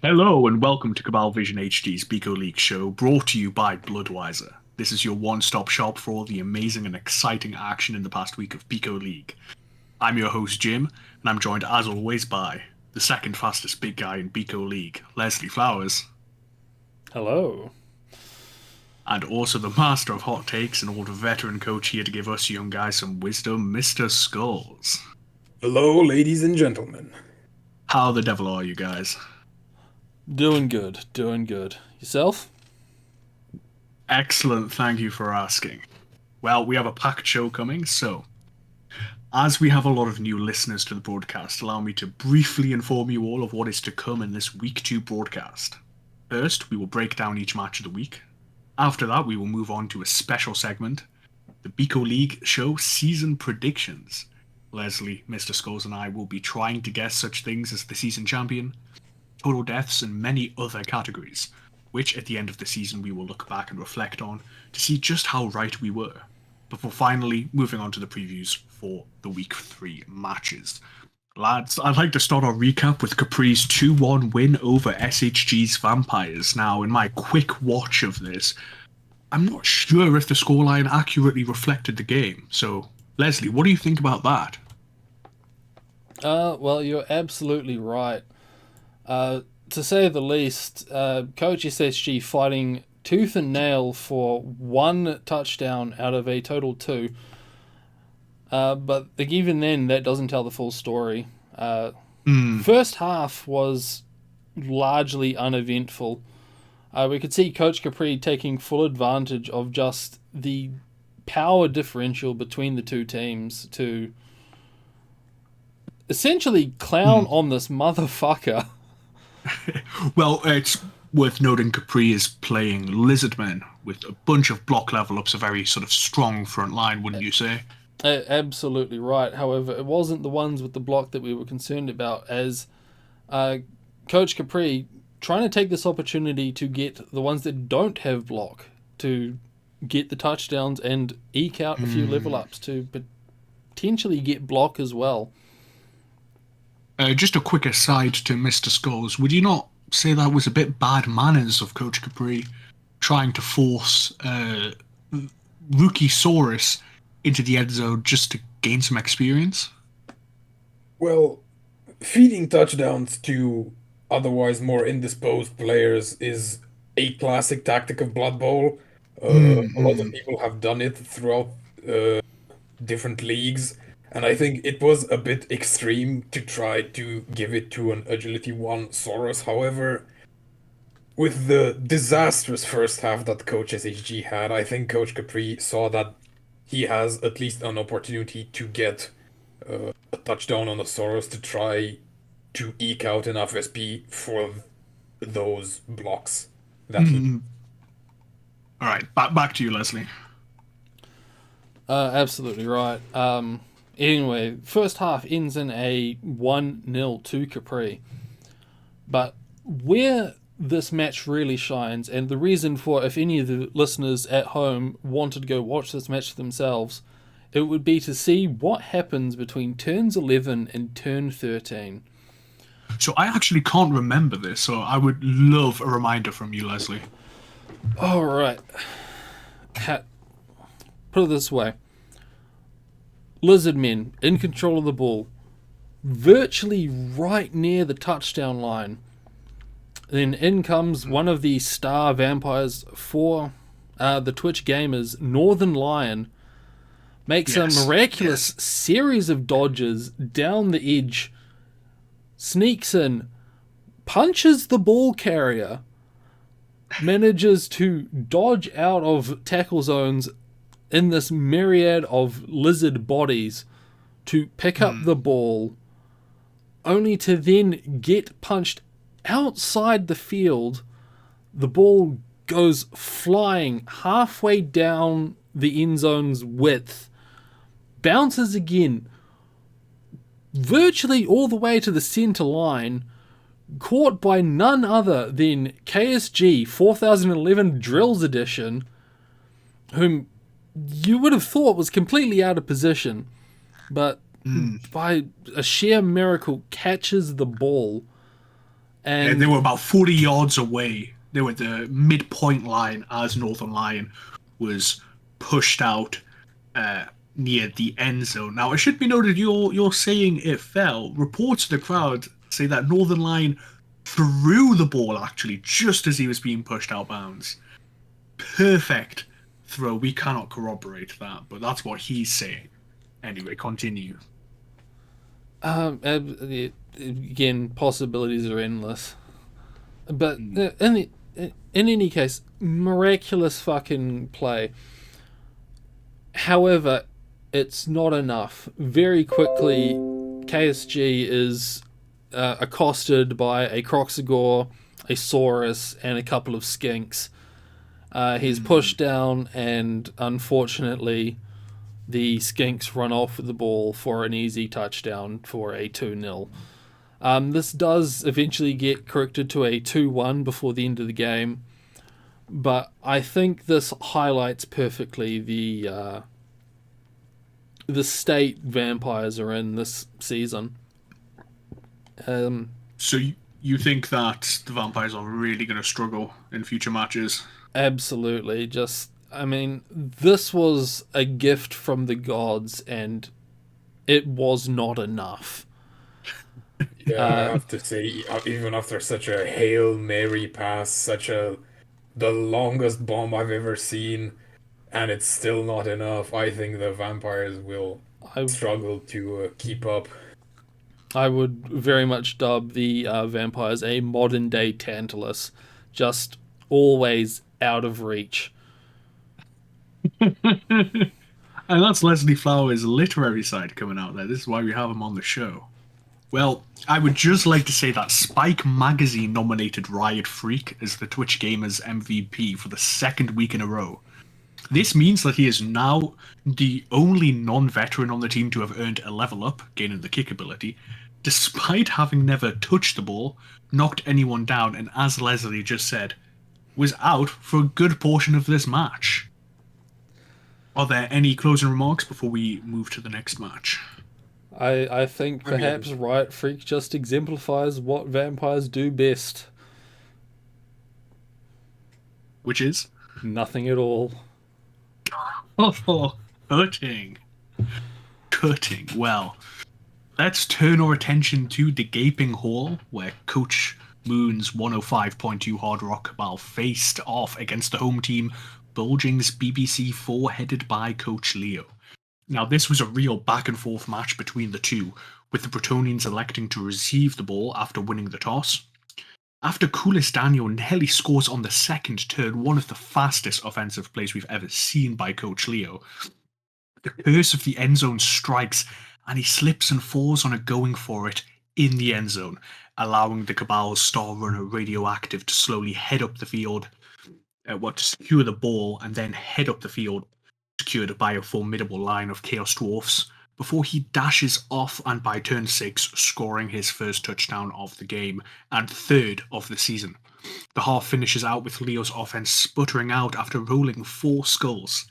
Hello and welcome to Cabalvision HD's Bico League show, brought to you by Bloodwiser. This is your one-stop shop for all the amazing and exciting action in the past week of Bico League. I'm your host Jim, and I'm joined as always by the second fastest big guy in Bico League, Leslie Flowers, Hello. and also the master of hot takes and old veteran coach here to give us young guys some wisdom, Mr. Skulls. Hello, ladies and gentlemen. How the devil are you guys? Doing good, doing good. Yourself? Excellent, thank you for asking. Well, we have a packed show coming, so as we have a lot of new listeners to the broadcast, allow me to briefly inform you all of what is to come in this Week 2 broadcast. First, we will break down each match of the week. After that, we will move on to a special segment, the Bico League Show Season Predictions. Leslie, Mr. Skulls, and I will be trying to guess such things as the season champion, total deaths, and many other categories, which at the end of the season we will look back and reflect on to see just how right we were, before finally moving on to the previews for the Week 3 matches. Lads, I'd like to start our recap with Capri's 2-1 win over SHG's Vampires. Now, in my quick watch of this, I'm not sure if the scoreline accurately reflected the game, so Leslie, what do you think about that? Well, you're absolutely right. To say the least, Coach SSG fighting tooth and nail for one touchdown out of a total two. But even then, that doesn't tell the full story. First half was largely uneventful. We could see Coach Capri taking full advantage of just the power differential between the two teams to essentially clown on this motherfucker. Well, it's worth noting Capri is playing Lizardmen with a bunch of block level ups, a very sort of strong front line, wouldn't you say? Absolutely right. However, it wasn't the ones with the block that we were concerned about, as Coach Capri trying to take this opportunity to get the ones that don't have block to get the touchdowns and eke out a few level ups to potentially get block as well. Just a quick aside to Mr. Skulls, would you not say that was a bit bad manners of Coach Capri trying to force Rookie Saurus into the end zone just to gain some experience? Well, feeding touchdowns to otherwise more indisposed players is a classic tactic of Blood Bowl. A lot of people have done it throughout different leagues, and I think it was a bit extreme to try to give it to an Agility 1 Saurus. However, with the disastrous first half that Coach SHG had, I think Coach Capri saw that he has at least an opportunity to get a touchdown on the Saurus to try to eke out enough SP for those blocks that he. All right, back to you, Leslie. Absolutely right. Anyway, first half ends in a 1-0 to Capri. But where this match really shines, and the reason for if any of the listeners at home wanted to go watch this match themselves, it would be to see what happens between turns 11 and turn 13. So I actually can't remember this, so I would love a reminder from you, Leslie. All right. Put it this way. Lizardmen in control of the ball, virtually right near the touchdown line. Then in comes one of the star vampires for the Twitch gamers, Northern Lion, makes a miraculous series of dodges down the edge, sneaks in, punches the ball carrier, manages to dodge out of tackle zones in this myriad of lizard bodies to pick up the ball, only to then get punched outside the field. The ball goes flying halfway down the end zone's width, bounces again, virtually all the way to the center line, caught by none other than KSG 4011 Drills Edition, whom you would have thought was completely out of position, but by a sheer miracle catches the ball And they were about 40 yards away. They were at the midpoint line as Northern Lion was pushed out near the end zone. Now, it should be noted you're saying it fell. Reports of the crowd say that Northern Lion threw the ball actually just as he was being pushed out bounds. Perfect throw. We cannot corroborate that, but that's what he's saying. Anyway, continue. Again, possibilities are endless. But in any case, miraculous fucking play. However, it's not enough. Very quickly, KSG is accosted by a Croxagore, a Saurus, and a couple of skinks. He's pushed down, and unfortunately, the skinks run off with the ball for an easy touchdown for a 2-0. This does eventually get corrected to a 2-1 before the end of the game, but I think this highlights perfectly the state Vampires are in this season. So you think that the Vampires are really going to struggle in future matches? Absolutely. This was a gift from the gods, and it was not enough. Yeah, I have to say, even after such a Hail Mary pass, the longest bomb I've ever seen, and it's still not enough, I think the Vampires will struggle to keep up. I would very much dub the Vampires a modern day Tantalus, just always out of reach. And that's Leslie Flower's literary side coming out there. This is why we have him on the show. Well, I would just like to say that Spike Magazine nominated Riot Freak as the Twitch Gamers MVP for the second week in a row. This means that he is now the only non-veteran on the team to have earned a level up, gaining the kick ability, despite having never touched the ball, knocked anyone down, and as Leslie just said, was out for a good portion of this match. Are there any closing remarks before we move to the next match? I think perhaps Riot Freak just exemplifies what Vampires do best. Which is? Nothing at all. Oh, cutting. Well, let's turn our attention to the Gaping Hall, where Coach Moon's 105.2 Hard Rock Cabal faced off against the home team, Bulging's BBC 4, headed by Coach Leo. Now, this was a real back-and-forth match between the two, with the Bretonians electing to receive the ball after winning the toss. After Coolest Daniel nearly scores on the second turn, one of the fastest offensive plays we've ever seen by Coach Leo, the curse of the end zone strikes, and he slips and falls on a going for it in the end zone, allowing the Cabal's star runner Radioactive to slowly head up the field, to secure the ball, and then head up the field, secured by a formidable line of Chaos Dwarfs, before he dashes off and by turn 6, scoring his first touchdown of the game and third of the season. The half finishes out with Leo's offense sputtering out after rolling 4 skulls.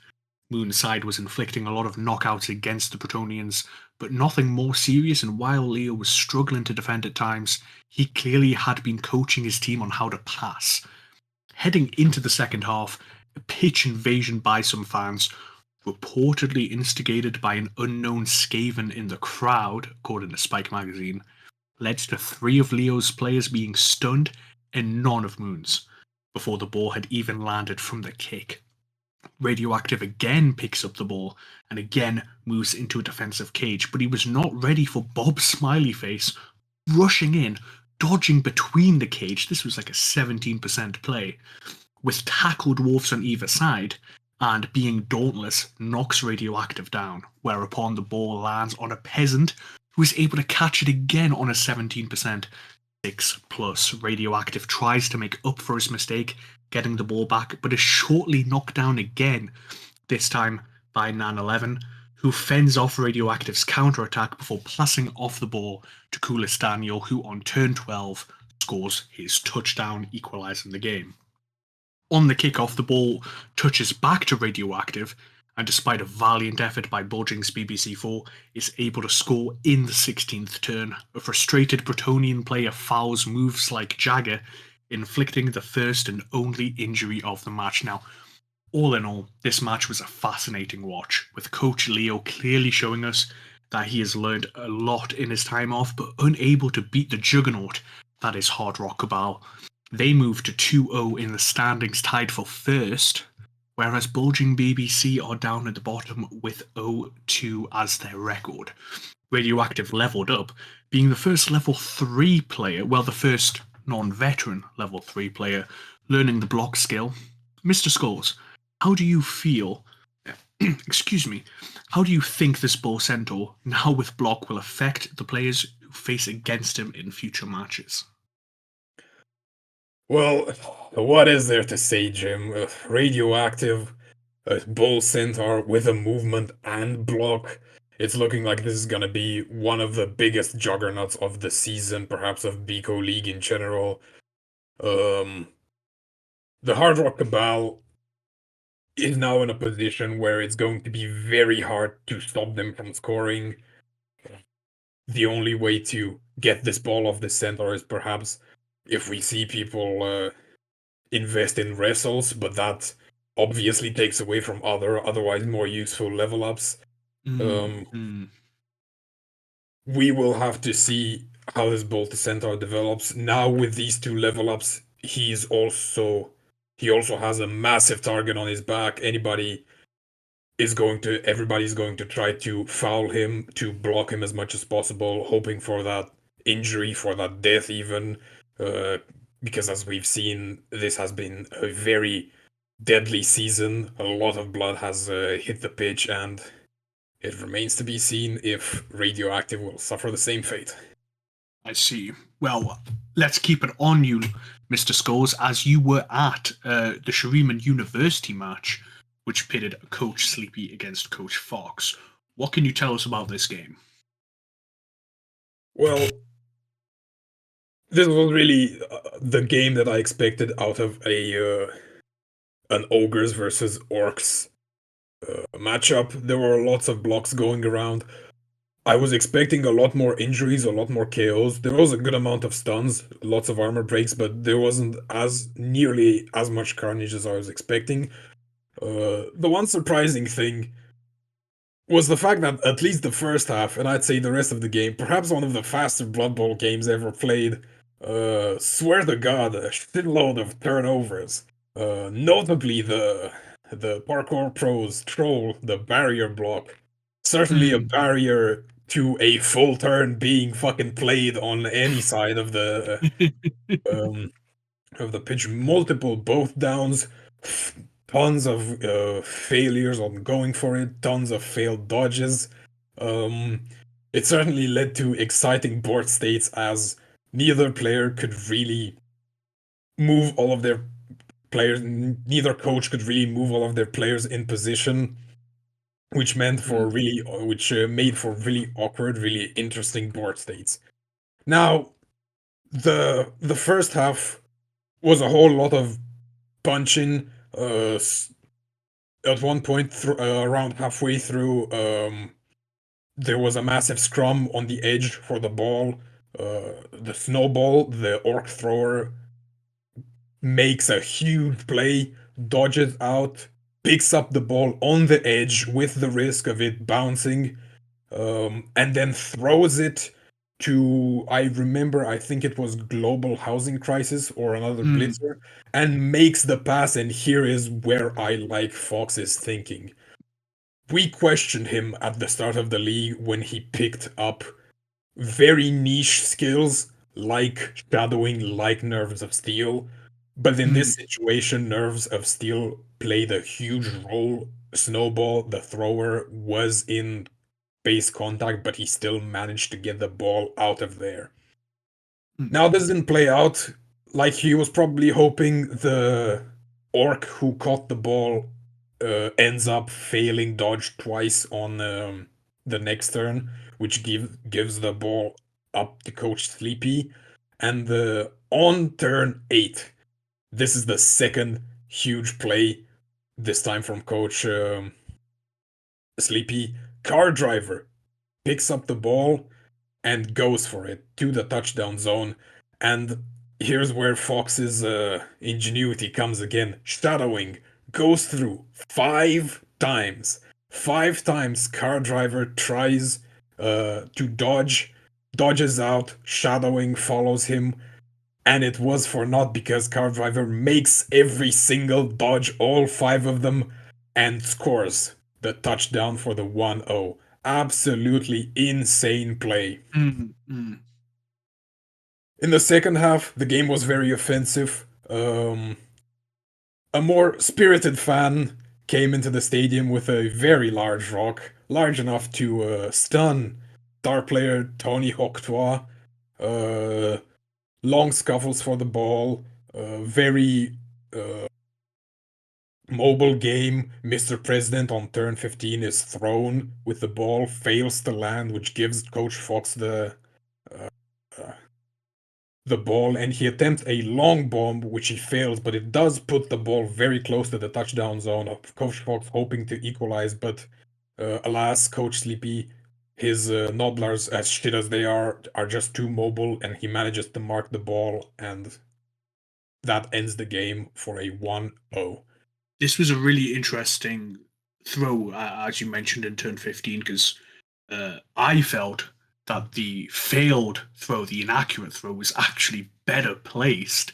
Moon's side was inflicting a lot of knockouts against the Bretonians, but nothing more serious, and while Leo was struggling to defend at times, he clearly had been coaching his team on how to pass. Heading into the second half, a pitch invasion by some fans, reportedly instigated by an unknown Skaven in the crowd, according to Spike Magazine, led to 3 of Leo's players being stunned and none of Moon's, before the ball had even landed from the kick. Radioactive again picks up the ball and again moves into a defensive cage, but he was not ready for Bob's smiley face rushing in, dodging between the cage. This was like a 17% play, with tackle dwarfs on either side, and being dauntless knocks Radioactive down, whereupon the ball lands on a peasant who is able to catch it again on a 17%. 6+. Radioactive tries to make up for his mistake, getting the ball back, but is shortly knocked down again, this time by Nan11, who fends off Radioactive's counterattack before passing off the ball to Coolest Daniel, who on turn 12 scores his touchdown, equalising the game. On the kickoff, the ball touches back to Radioactive, and despite a valiant effort by Bulging's BBC4, is able to score in the 16th turn. A frustrated Bretonian player fouls moves like Jagger, inflicting the first and only injury of the match. Now, all in all, this match was a fascinating watch, with Coach Leo clearly showing us that he has learned a lot in his time off, but unable to beat the juggernaut that is Hard Rock Cabal. They moved to 2-0 in the standings, tied for first, whereas Bulging BBC are down at the bottom with 0-2 as their record. Radioactive leveled up, being the first level 3 player, well, the first non-veteran level 3 player, learning the block skill. Mr. Skulls, how do you feel, excuse me, how do you think this Bull Centaur, now with block, will affect the players who face against him in future matches? Well, what is there to say, Jim? Radioactive, a Bull Centaur with a movement and block. It's looking like this is gonna be one of the biggest juggernauts of the season, perhaps of Bico League in general. Um, the Hard Rock Cabal is now in a position where it's going to be very hard to stop them from scoring. The only way to get this ball off the center is perhaps if we see people invest in wrestles, but that obviously takes away from otherwise more useful level ups. We will have to see how this Bolt Centaur develops. Now with these two level ups, he also has a massive target on his back. Everybody's going to try to foul him, to block him as much as possible, hoping for that injury, for that death even. Because as we've seen, this has been a very deadly season. A lot of blood has hit the pitch, and it remains to be seen if Radioactive will suffer the same fate. I see. Well, let's keep it on you, Mr. Skulls, as you were at the Shuriman University match, which pitted Coach Sleepy against Coach Fox. What can you tell us about this game? Well, this was really the game that I expected out of an ogres versus orcs matchup. There were lots of blocks going around. I was expecting a lot more injuries, a lot more KOs. There was a good amount of stuns, lots of armor breaks, but there wasn't as nearly as much carnage as I was expecting. The one surprising thing was the fact that at least the first half, and I'd say the rest of the game, perhaps one of the faster Blood Bowl games ever played, swear to God, a shitload of turnovers. Notably the parkour pros troll the barrier block. Certainly a barrier to a full turn being fucking played on any side um, of the pitch. Multiple both downs, tons of failures on going for it, tons of failed dodges. Um, it certainly led to exciting board states as neither player could really move all of their players, neither coach could really move all of their players in position, which made for really awkward, really interesting board states. Now, the first half was a whole lot of punching. At one point, around halfway through, there was a massive scrum on the edge for the ball. The snowball, the orc thrower, makes a huge play, dodges out, picks up the ball on the edge with the risk of it bouncing, and then throws it to, I think it was Global Housing Crisis or another blitzer, and makes the pass. And here is where I like Fox's thinking. We questioned him at the start of the league when he picked up very niche skills like shadowing, like Nerves of Steel. But in this situation, Nerves of Steel played a huge role. Snowball, the thrower, was in base contact, but he still managed to get the ball out of there. Now, this didn't play out like he was probably hoping. The orc who caught the ball ends up failing dodge twice on the next turn, which gives the ball up to Coach Sleepy. And on turn 8, this is the second huge play, this time from Coach Sleepy, car driver picks up the ball and goes for it to the touchdown zone. And here's where Fox's ingenuity comes again. Shadowing goes through 5 times. 5 times car driver tries to dodges out, shadowing follows him, and it was for naught because car driver makes every single dodge, all 5 of them, and scores the touchdown for the 1-0. Absolutely insane play. Mm. In the second half, the game was very offensive. A more spirited fan came into the stadium with a very large rock, large enough to stun star player Tony Hoctois. Uh, Long scuffles for the ball, very mobile game. Mr. President on turn 15 is thrown with the ball, fails to land, which gives Coach Fox the ball, and he attempts a long bomb, which he fails, but it does put the ball very close to the touchdown zone of Coach Fox, hoping to equalize, but alas, Coach Sleepy, his Nobblers, as shit as they are just too mobile, and he manages to mark the ball, and that ends the game for a 1-0. This was a really interesting throw, as you mentioned, in turn 15, because I felt that the failed throw, the inaccurate throw, was actually better placed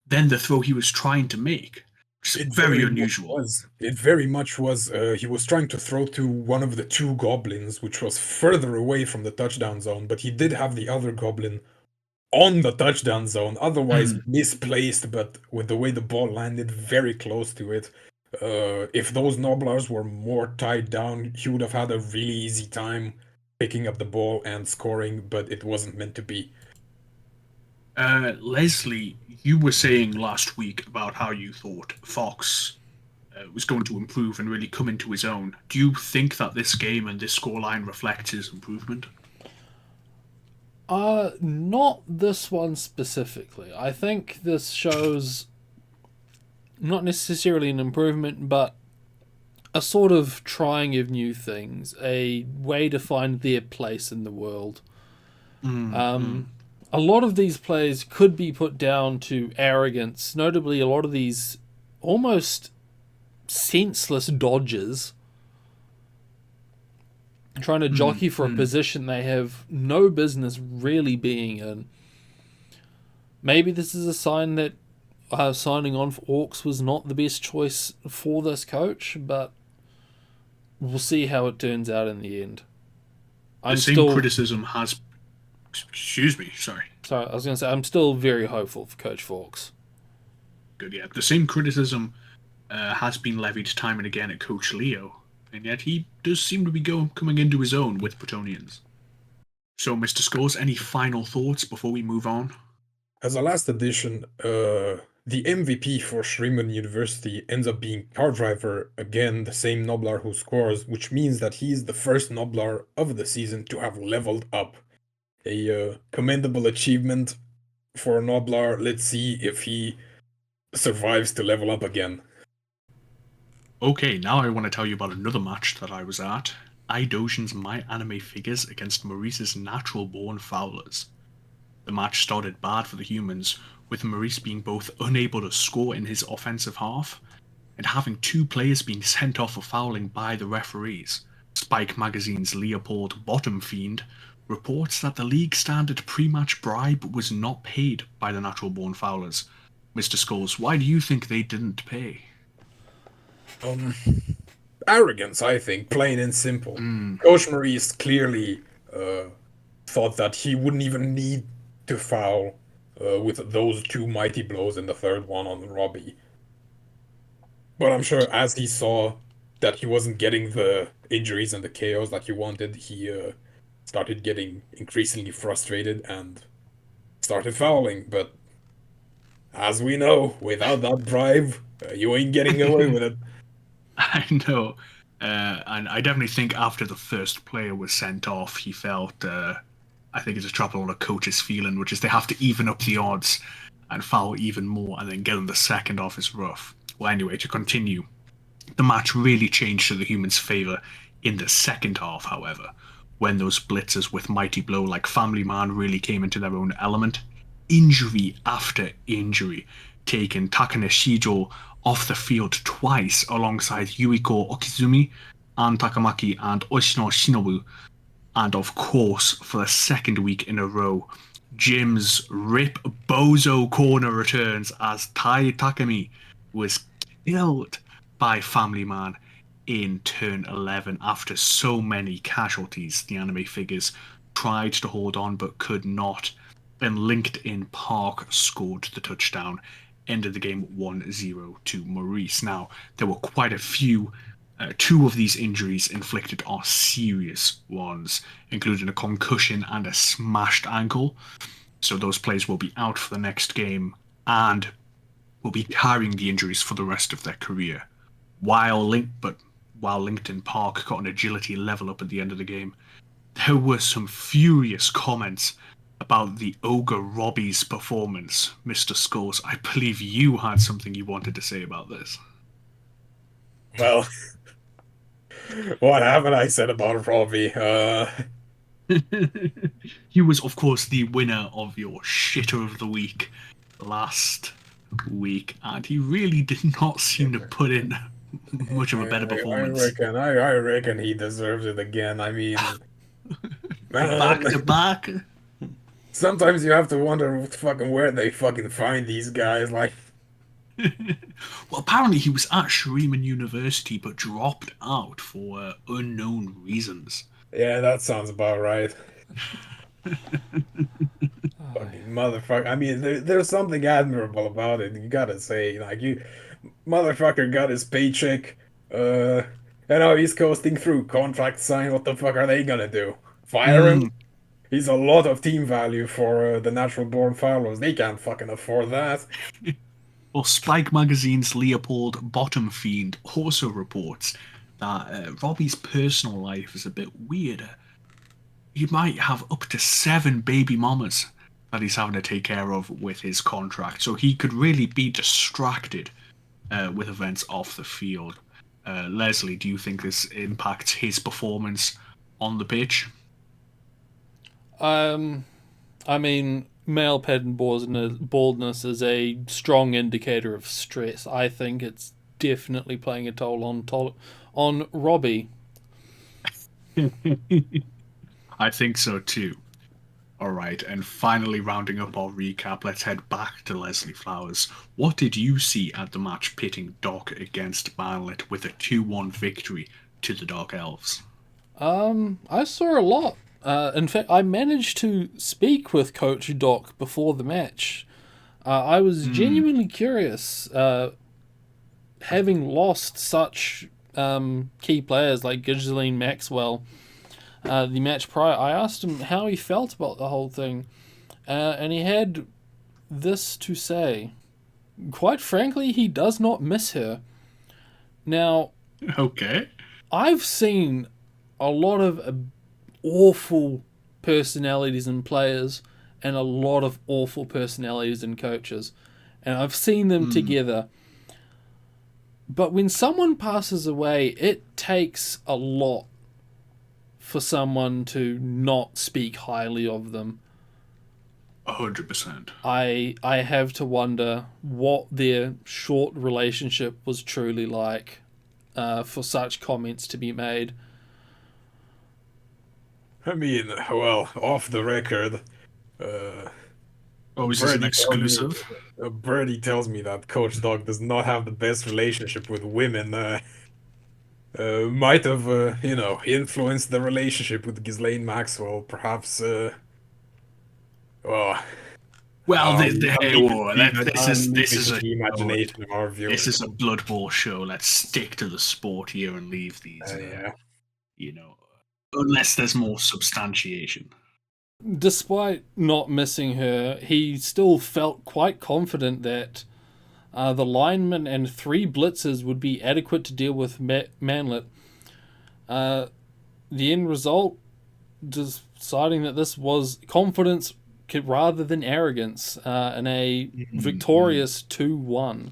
than the throw he was trying to make. Which is very unusual. It very much was. He was trying to throw to one of the 2 goblins, which was further away from the touchdown zone, but he did have the other goblin on the touchdown zone, otherwise misplaced, but with the way the ball landed very close to it. If those Nobblers were more tied down, he would have had a really easy time picking up the ball and scoring, but it wasn't meant to be. Leslie, you were saying last week about how you thought Fox was going to improve and really come into his own. Do you think that this game and this scoreline reflects his improvement? Not this one specifically. I think this shows not necessarily an improvement, but a sort of trying of new things, a way to find their place in the world. A lot of these plays could be put down to arrogance, notably a lot of these almost senseless dodges, trying to jockey for a position they have no business really being in. Maybe this is a sign that signing on for Orcs was not the best choice for this coach, but we'll see how it turns out in the end. Criticism has... Excuse me, sorry. Sorry, I was going to say, I'm still very hopeful for Coach Fawkes. Good, yeah. The same criticism has been levied time and again at Coach Leo, and yet he does seem to be coming into his own with Bretonians. So, Mr. Scores, any final thoughts before we move on? As a last addition, the MVP for Shriman University ends up being car driver, again the same Nobblar who scores, which means that he's the first Nobblar of the season to have leveled up. A commendable achievement for Nobblar. Let's see if he survives to level up again. Okay, now I want to tell you about another match that I was at. iDojian's My Anime Figures against Maurice's Natural Born Fowlers. The match started bad for the humans, with Maurice being both unable to score in his offensive half and having 2 players being sent off for fouling by the referees. Spike Magazine's Leopold Bottomfiend reports that the league standard pre-match bribe was not paid by the Natural Born Fowlers. Mr. Scholes, why do you think they didn't pay? Arrogance, I think, plain and simple. Coach Maurice clearly thought that he wouldn't even need to foul with those 2 mighty blows and the third one on Robbie. But I'm sure as he saw that he wasn't getting the injuries and the KOs that he wanted, he started getting increasingly frustrated and started fouling. But as we know, without that bribe, you ain't getting away with it. I know. And I definitely think after the first player was sent off, he felt, I think it's a trap a lot of coaches feeling, which is they have to even up the odds and foul even more, and then getting the second off is rough. Well, anyway, to continue, the match really changed to the humans' favour In the second half, however, when those blitzers with mighty blow like Family Man really came into their own element, injury after injury, taking Takane Shijo off the field twice alongside Yuiko Okizumi and Takamaki and Oshino Shinobu, and of course, for the second week in a row, Jim's Rip Bozo corner returns as Tai Takami was killed by Family Man in turn 11 after so many casualties. The anime figures tried to hold on but could not. And LinkedIn Park scored the touchdown, ended the game 1-0 to Maurice. Now, there were quite a few. Two of these injuries inflicted are serious ones, including a concussion and a smashed ankle. So those players will be out for the next game and will be carrying the injuries for the rest of their career. While LinkedIn Park got an agility level up at the end of the game, there were some furious comments about the Ogre Robbie's performance. Mr. Skulls, I believe you had something you wanted to say about this. Well, what haven't I said about Robbie? He was, of course, the winner of your shitter of the week last week, and he really did not seem to put in much of a better performance. I reckon he deserves it again. I mean, Back to back. sometimes you have to wonder fucking where they fucking find these guys. Like, Well, apparently he was at Shuriman University but dropped out for unknown reasons. yeah, that sounds about right. Fucking motherfucker. I mean, there's something admirable about it. You gotta say, like, you motherfucker got his paycheck. And now he's coasting through. Contract signed. What the fuck are they gonna do? Fire him? He's a lot of team value for the natural born followers. They can't fucking afford that. Well, Spike Magazine's Leopold Bottom Fiend also reports that Robbie's personal life is a bit weirder. He might have up to 7 baby mamas that he's having to take care of with his contract, so he could really be distracted with events off the field. Leslie, do you think this impacts his performance on the pitch? I mean, male pattern baldness is a strong indicator of stress. I think it's definitely playing a toll on Robbie. I think so too. All right, and finally rounding up our recap, let's head back to Leslie Flowers. What did you see at the match pitting Doc against Manlet with a 2-1 victory to the Dark Elves? I saw a lot. In fact, I managed to speak with Coach Doc before the match. I was genuinely curious, having lost such key players like Ghislaine Maxwell the match prior. I asked him how he felt about the whole thing, and he had this to say. Quite frankly, he does not miss her. Now, Okay. I've seen a lot of awful personalities in players and a lot of awful personalities in coaches, and I've seen them together. But when someone passes away, it takes a lot for someone to not speak highly of them. 100%. I have to wonder what their short relationship was truly like for such comments to be made. I mean, well, off the record, Oh, is this an exclusive? Birdie tells me that Coach Dog does not have the best relationship with women. Might have, influenced the relationship with Ghislaine Maxwell. Perhaps, well, Well, I'm this is a the imagination of our viewers. this is a Blood Bowl show. Let's stick to the sport here and leave these, Yeah. Unless there's more substantiation. Despite not missing her, he still felt quite confident that the linemen and 3 blitzers would be adequate to deal with Manlet. The end result, deciding that this was confidence rather than arrogance in a victorious 2-1.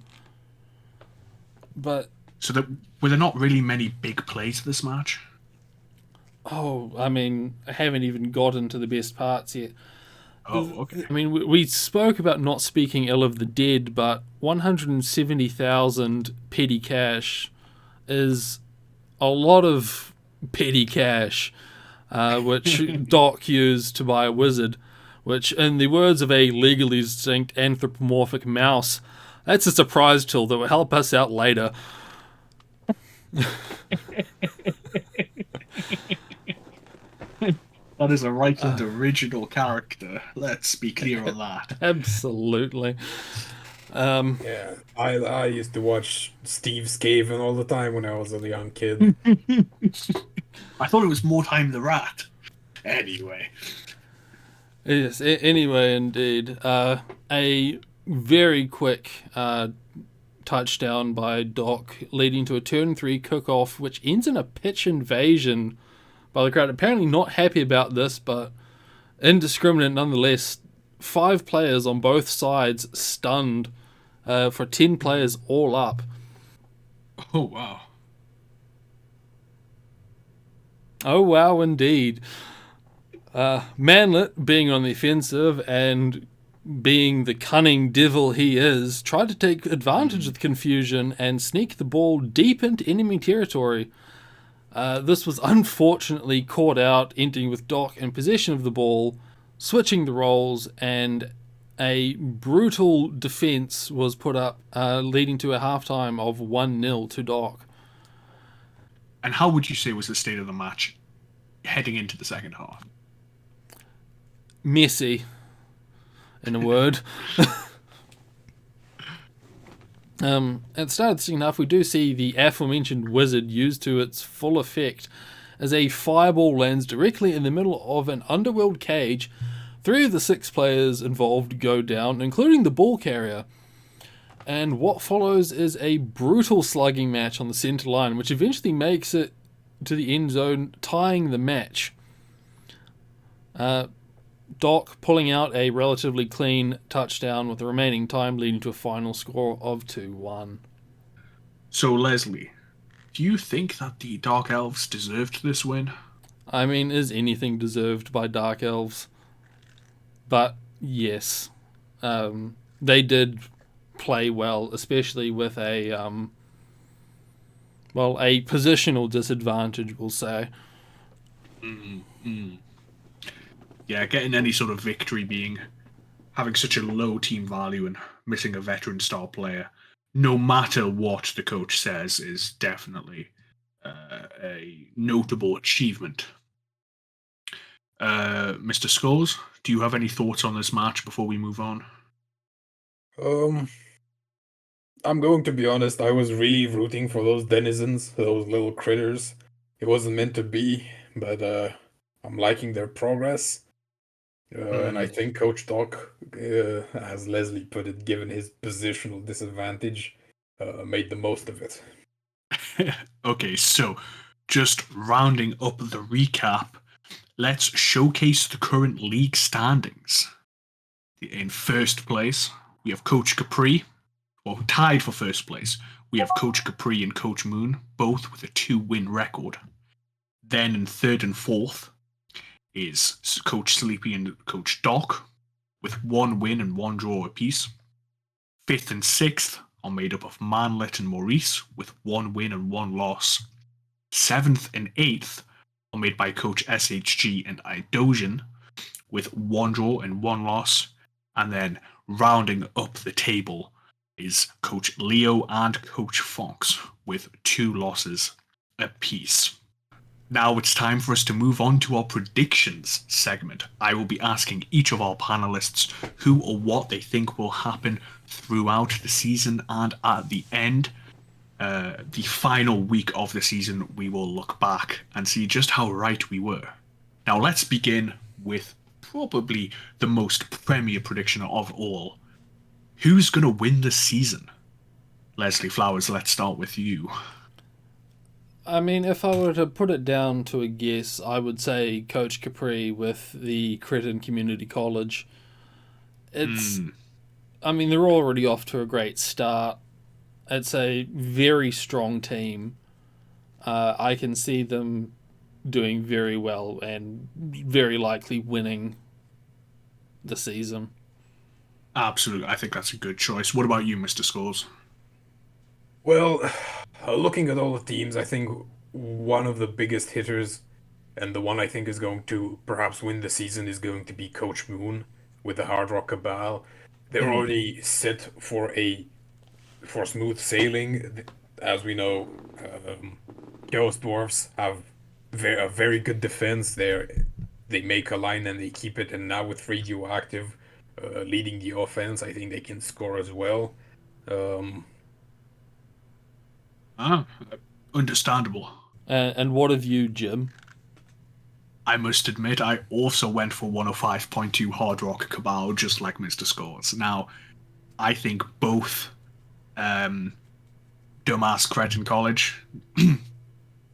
But So were there not really many big plays this match? Oh, I mean, I haven't even gotten to the best parts yet. Oh, okay. I mean, we spoke about not speaking ill of the dead, but 170,000 petty cash is a lot of petty cash, which Doc used to buy a wizard, which, in the words of a legally distinct anthropomorphic mouse, that's a surprise tool that will help us out later. That is a Reichland original character. Let's be clear on that. Absolutely. Yeah, I used to watch Steve Skaven all the time when I was a young kid. I thought it was more time the rat. Anyway. Yes, anyway, indeed. A very quick touchdown by Doc, leading to a turn 3 cook-off, which ends in a pitch invasion by the crowd. Apparently not happy about this, but indiscriminate nonetheless. 5 players on both sides stunned for 10 players all up. Oh, wow. Oh, wow, indeed. Manlet, being on the offensive and being the cunning devil he is, tried to take advantage of the confusion and sneak the ball deep into enemy territory. This was unfortunately caught out, ending with Doc in possession of the ball, switching the roles, and a brutal defense was put up, leading to a halftime of 1-0 to Doc. And how would you say was the state of the match heading into the second half? Messy, in a word. At the start of the second half, we do see the aforementioned wizard used to its full effect as a fireball lands directly in the middle of an underworld cage. 3 of the 6 players involved go down, including the ball carrier. And what follows is a brutal slugging match on the centre line, which eventually makes it to the end zone, tying the match. Doc pulling out a relatively clean touchdown with the remaining time, leading to a final score of 2-1. So, Leslie, do you think that the Dark Elves deserved this win? I mean, is anything deserved by Dark Elves? But yes, they did play well, especially with a positional disadvantage, we'll say. Yeah, getting any sort of victory having such a low team value and missing a veteran star player, no matter what the coach says, is definitely a notable achievement. Mr. Scholes, do you have any thoughts on this match before we move on? I'm going to be honest, I was really rooting for those denizens, those little critters. It wasn't meant to be, but I'm liking their progress. And I think Coach Doc, as Leslie put it, given his positional disadvantage, made the most of it. Okay, so just rounding up the recap, let's showcase the current league standings. In first place, we have Coach Capri, or tied for first place. We have Coach Capri and Coach Moon, both with a 2-win record. Then in third and fourth is Coach Sleepy and Coach Doc, with 1 win and 1 draw apiece. Fifth and sixth are made up of Manlet and Maurice, with 1 win and 1 loss. Seventh and eighth are made by Coach SHG and Idosian, with 1 draw and 1 loss. And then rounding up the table is Coach Leo and Coach Fox, with 2 losses apiece. Now it's time for us to move on to our predictions segment. I will be asking each of our panelists who or what they think will happen throughout the season, and at the end, the final week of the season, we will look back and see just how right we were. Now let's begin with probably the most premier prediction of all. Who's going to win this season? Leslie Flowers, let's start with you. I mean, if I were to put it down to a guess, I would say Coach Capri with the Cretin Community College. I mean, they're already off to a great start. It's a very strong team. I can see them doing very well and very likely winning the season. Absolutely. I think that's a good choice. What about you, Mr. Scores? Well, looking at all the teams, I think one of the biggest hitters and the one I think is going to perhaps win the season is going to be Coach Moon with the Hard Rock Cabal. They're Hmm. already set for smooth sailing. As we know, Chaos Dwarfs have a very good defense. They make a line and they keep it. And now with fliggu active, leading the offense, I think they can score as well. Um, Ah, understandable. And what of you, Jim? I must admit, I also went for 105.2 Hard Rock Cabal, just like Mr. Scores. Now, I think both Dumbass Cretin College,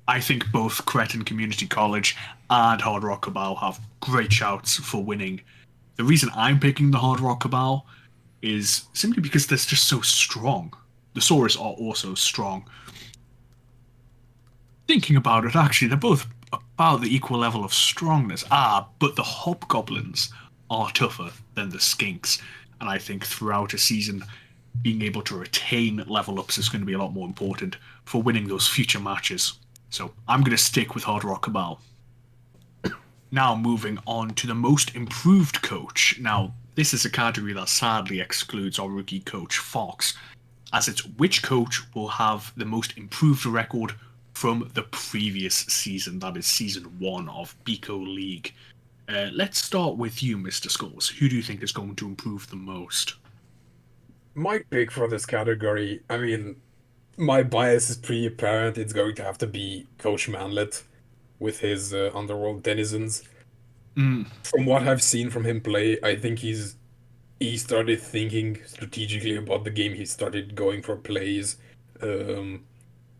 I think both Cretin Community College and Hard Rock Cabal have great shouts for winning. The reason I'm picking the Hard Rock Cabal is simply because they're just so strong. The Saurus are also strong. Thinking about it, actually, they're both about the equal level of strongness. But the Hobgoblins are tougher than the Skinks. And I think throughout a season, being able to retain level ups is going to be a lot more important for winning those future matches. So I'm going to stick with Hard Rock Cabal. Now moving on to the most improved coach. Now, this is a category that sadly excludes our rookie coach, Fox, as it's which coach will have the most improved record from the previous season, that is season 1 of Bico League. Let's start with you, Mr. Skulls. Who do you think is going to improve the most? my pick for this category, I mean, my bias is pretty apparent. It's going to have to be Coach Manlet with his Underworld Denizens. Mm, From what I've seen from him play, I think he started thinking strategically about the game. He started going for plays. Um,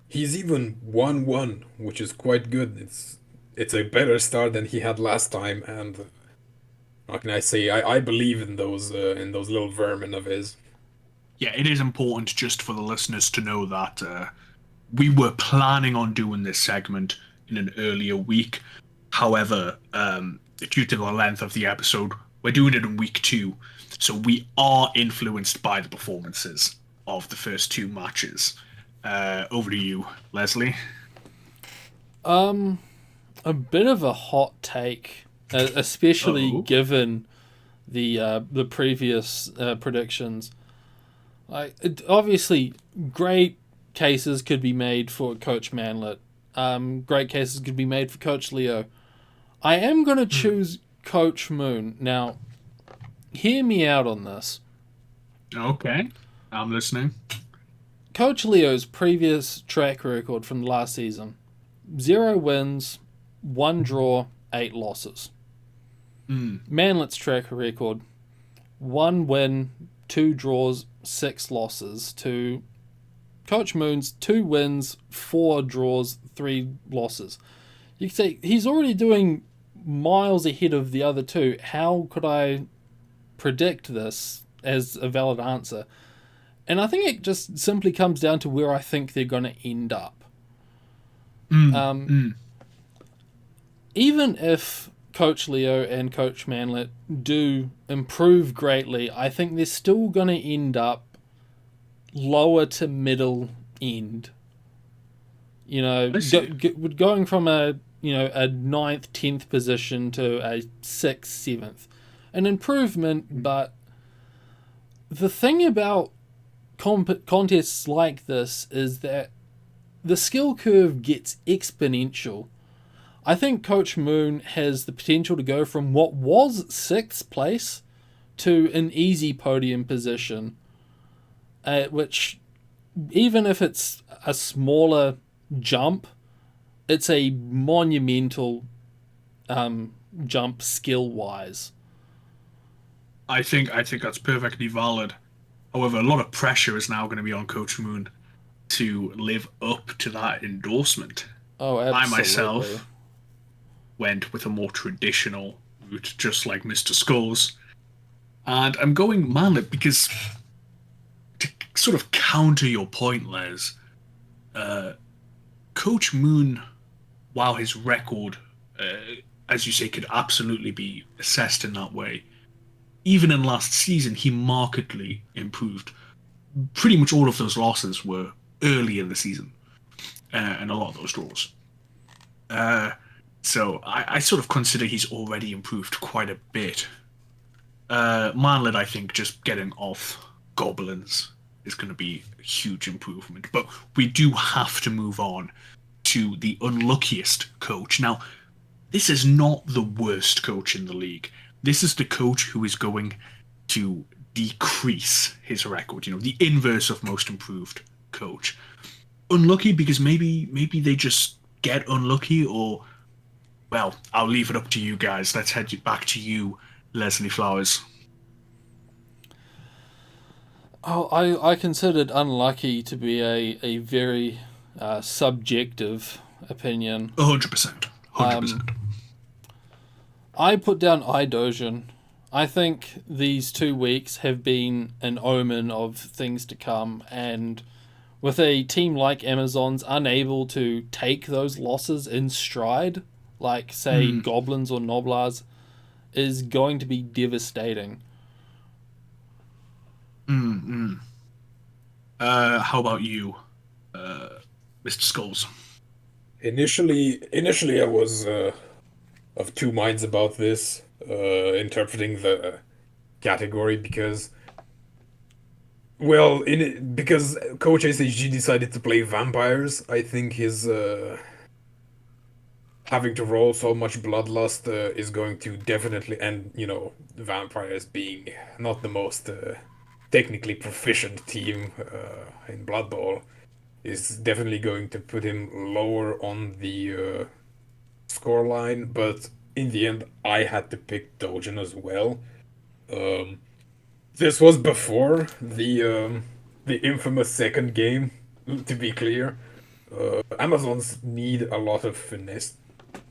he's even 1-1, which is quite good. It's a better start than he had last time, and how can I say? I believe in those little vermin of his. yeah, it is important just for the listeners to know that we were planning on doing this segment in an earlier week. However, due to the length of the episode, we're doing it in week 2. So we are influenced by the performances of the first 2 matches. Over to you, Leslie. A bit of a hot take, especially Uh-oh. given the previous predictions. Obviously, great cases could be made for Coach Manlet. Great cases could be made for Coach Leo. I am going to choose Coach Moon. Now, hear me out on this. Okay, I'm listening. Coach Leo's previous track record from last season: 0 wins, 1 draw, 8 losses. Mm. Manlet's track record: 1 win, 2 draws, 6 losses. To Coach Moon's 2 wins, 4 draws, 3 losses. You can say he's already doing miles ahead of the other two. How could I predict this as a valid answer? And I think it just simply comes down to where I think they're going to end up. Even if Coach Leo and Coach Manlet do improve greatly, I think they're still going to end up lower to middle end. You know, going from a ninth, 10th position to a 6th, 7th. An improvement, but the thing about contests like this is that the skill curve gets exponential. I think Coach Moon has the potential to go from what was 6th place to an easy podium position, which, even if it's a smaller jump, it's a monumental jump skill-wise. I think that's perfectly valid. However, a lot of pressure is now going to be on Coach Moon to live up to that endorsement. Oh, absolutely. I myself went with a more traditional route, just like Mr. Skulls. And I'm going Manlet because, to sort of counter your point, Les, Coach Moon while his record, as you say, could absolutely be assessed in that way, even in last season, he markedly improved. Pretty much all of those losses were early in the season, and a lot of those draws. Uh, so I sort of consider he's already improved quite a bit. Manlet, I think, just getting off goblins is going to be a huge improvement. But we do have to move on to the unluckiest coach. Now, this is not the worst coach in the league. This is the coach who is going to decrease his record. You know, the inverse of most improved coach. Unlucky because maybe they just get unlucky, or well, I'll leave it up to you guys. Let's head back to you, Leslie Flowers. Oh, I considered unlucky to be a very subjective opinion. 100%. 100%. I put down iDojian. I think these 2 weeks have been an omen of things to come, and with a team like Amazon's unable to take those losses in stride, like, say, Goblins or Noblars, is going to be devastating. How about you, Mr. Skulls? Initially, I was of two minds about this, interpreting the category because, well, because Coach SHG decided to play vampires. I think his having to roll so much bloodlust is going to definitely, and vampires being not the most technically proficient team in Blood Bowl, is definitely going to put him lower on the score line. But in the end, I had to pick Dojin as well. Um, this was before the infamous second game. To be clear, Amazons need a lot of finesse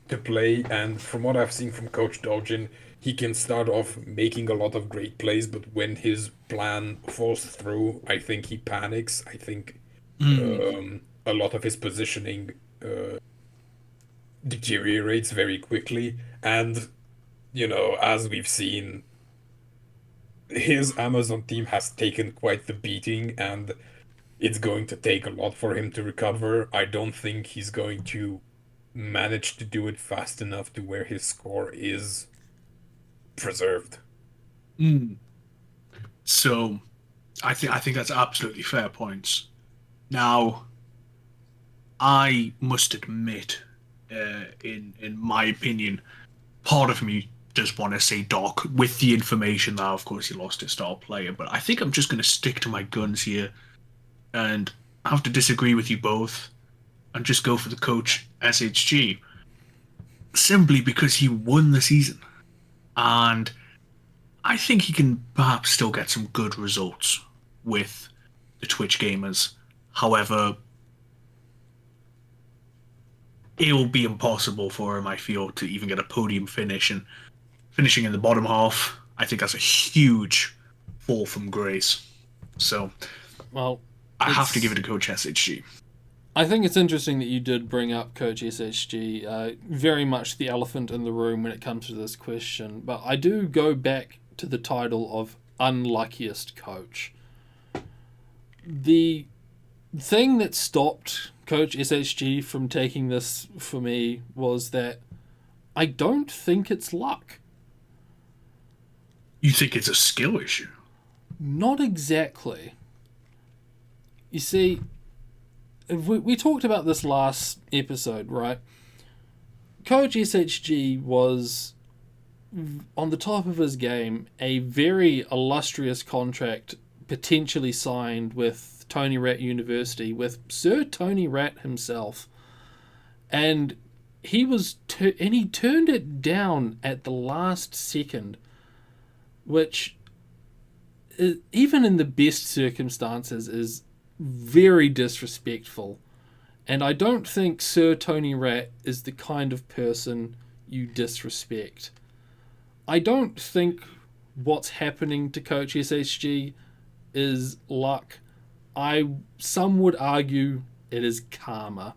to play, and from what I've seen from Coach Dojin, he can start off making a lot of great plays, but when his plan falls through, I think he panics. I think a lot of his positioning deteriorates very quickly, and as we've seen, his Amazon team has taken quite the beating, and it's going to take a lot for him to recover. I don't think he's going to manage to do it fast enough to where his score is preserved. So, I think that's absolutely fair points. Now, I must admit, in my opinion, part of me does want to say Doc with the information that, of course, he lost his star player. But I think I'm just going to stick to my guns here, and I have to disagree with you both, and just go for the coach SHG, simply because he won the season, and I think he can perhaps still get some good results with the Twitch gamers. However, it will be impossible for him, I feel, to even get a podium finish, and finishing in the bottom half, I think that's a huge fall from grace. So, Well, I have to give it to Coach SHG. I think it's interesting that you did bring up Coach SHG, very much the elephant in the room when it comes to this question. But I do go back to the title of unluckiest coach. The thing that stopped Coach SHG from taking this for me was that I don't think it's luck. You think it's a skill issue? Not exactly. You see, we talked about this last episode, right? Coach SHG was on the top of his game, a very illustrious contract potentially signed with Tony Rat University, with Sir Tony Rat himself. And he he turned it down at the last second, which even in the best circumstances is very disrespectful. And I don't think Sir Tony Rat is the kind of person you disrespect. I don't think what's happening to Coach SHG is luck. Some would argue it is karma.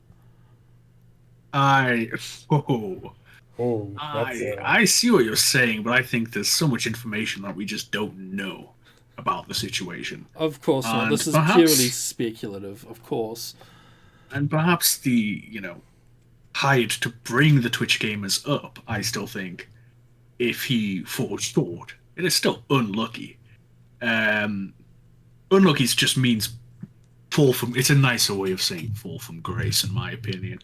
I, oh, Oh, that's I see what you're saying, but I think there's so much information that we just don't know about the situation, Of course not. This and is purely perhaps, speculative, of course. and perhaps the hired to bring the Twitch gamers up. I still think if he falls short, it is still unlucky. Um, Unlucky just means fall from. It's a nicer way of saying fall from grace, in my opinion.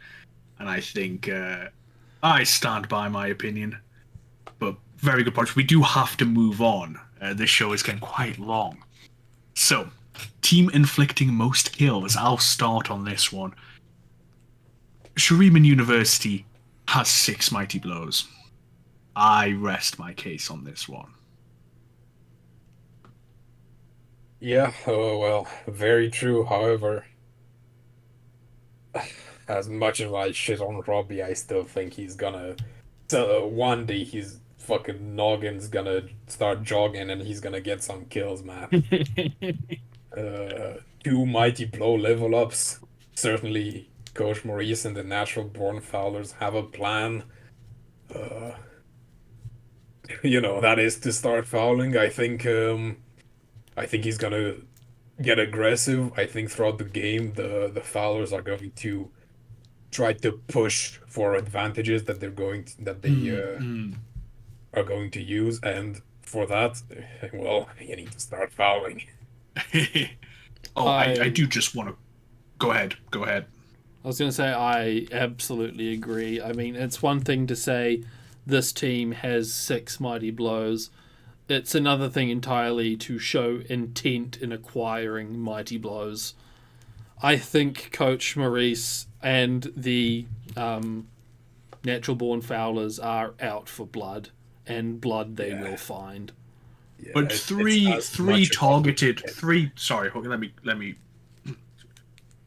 And I think I stand by my opinion. But very good point. We do have to move on. This show is getting quite long. So, team inflicting most kills. I'll start on this one. Shuriman University has 6 mighty blows. I rest my case on this one. yeah. Oh well, very true. However, as much as I shit on Robbie, I still think he's gonna. So one day his fucking noggin's gonna start jogging and he's gonna get some kills, man. Two mighty blow level ups. Certainly, Coach Maurice and the natural born Fowlers have a plan. Uh, that is to start fouling. I think he's gonna get aggressive. I think throughout the game, the Fowlers are going to try to push for advantages that they Mm. are going to use, and for that, well, you need to start fouling. Oh, I I do just want to go ahead. Go ahead. I was going to say I absolutely agree. I mean, it's one thing to say this team has 6 mighty blows. It's another thing entirely to show intent in acquiring mighty blows. I think Coach Maurice and the natural born Fowlers are out for blood, and blood they Yeah, will find. yeah, But it's as much about Sorry, let me.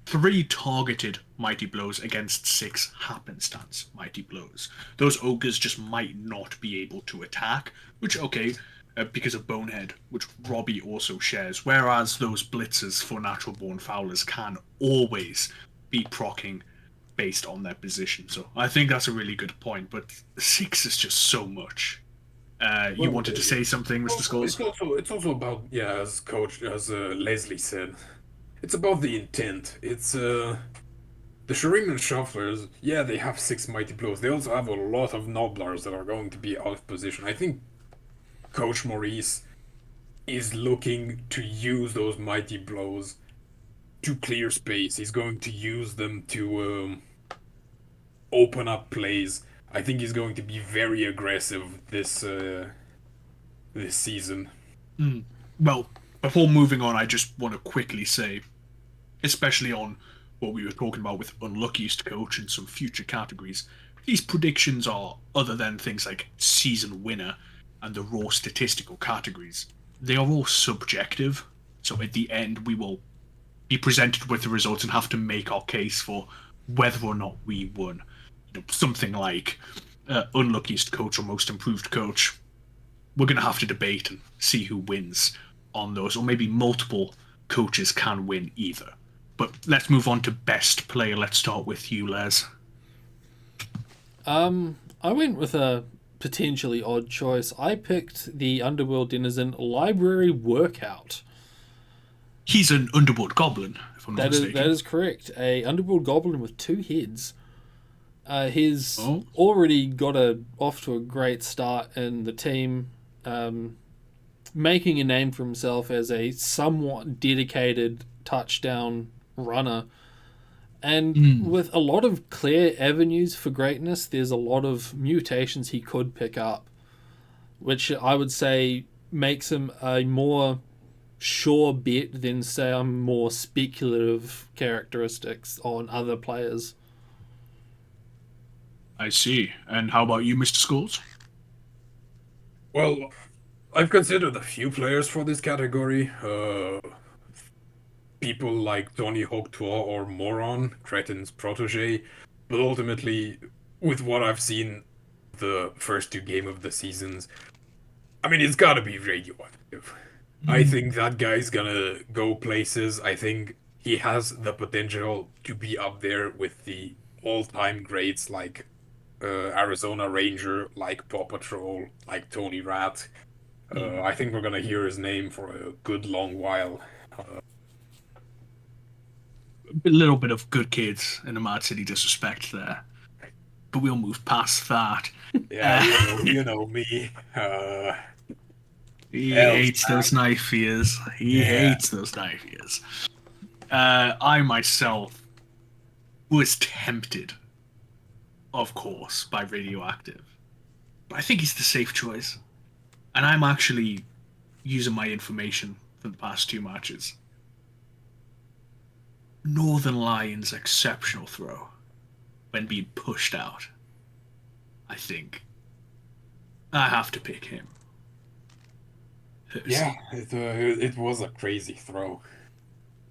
3 targeted mighty blows against 6 happenstance mighty blows. Those ogres just might not be able to attack, which okay, because of Bonehead, which Robbie also shares. Whereas those blitzers for natural born fowlers can always be procking based on their position. So I think that's a really good point. But 6 is just so much. You well, wanted to say something, Mr. Skulls? it's also about, yeah, as Leslie said, it's about the intent. It's the Shuriman Shufflers, yeah, they have 6 mighty blows. They also have a lot of Nobblers that are going to be out of position. I think Coach Maurice is looking to use those mighty blows to clear space. He's going to use them to open up plays. I think he's going to be very aggressive this season. Mm. Well, before moving on, I just want to quickly say, especially on what we were talking about with unluckiest coach and some future categories, these predictions are, other than things like season winner and the raw statistical categories, they are all subjective. So at the end, we will be presented with the results and have to make our case for whether or not we won. Something like unluckiest coach or most improved coach. We're going to have to debate and see who wins on those, or maybe multiple coaches can win either. But let's move on to best player. Let's start with you, Les. I went with a potentially odd choice. I picked the Underworld Denizen Library Workout. He's an underworld goblin, if I'm not mistaken. That is correct. A Underworld Goblin with 2 heads. He's Oh. already got off to a great start in the team, making a name for himself as a somewhat dedicated touchdown runner. And with a lot of clear avenues for greatness, there's a lot of mutations he could pick up, which I would say makes him a more sure bet than some more speculative characteristics on other players. I see. And how about you, Mr. Scholes? Well, I've considered a few players for this category. People like Tony Hawktois or Moron, Cretin's protege. But ultimately, with what I've seen the first 2 games of the seasons, I mean, it's gotta be radioactive. I think that guy's gonna go places. I think he has the potential to be up there with the all-time greats like Arizona Ranger, like Paw Patrol, like Tony Rat. I think we're gonna hear his name for a good long while. A little bit of good kids in the Mad City disrespect there, but we'll move past that. Yeah, you know me. He Elves, hates those knife ears. He Yeah. hates those knife ears. I myself was tempted, of course, by Radioactive. But I think he's the safe choice. And I'm actually using my information from the past 2 matches. Northern Lion's exceptional throw when being pushed out. I think I have to pick him. Yeah, it was a crazy throw.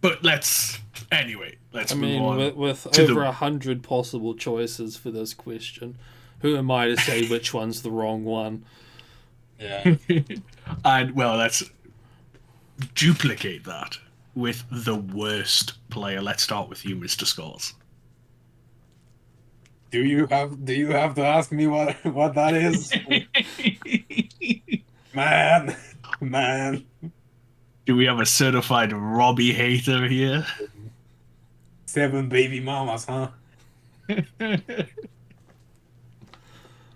But let's I move mean, on with to over 100 possible choices for this question, who am I to say which one's the wrong one? Yeah. And well, let's duplicate that with the worst player. Let's start with you, Mr. Scores. Do you have to ask me what that is? Man. Do we have a certified Robbie hater here? 7 baby mamas, huh?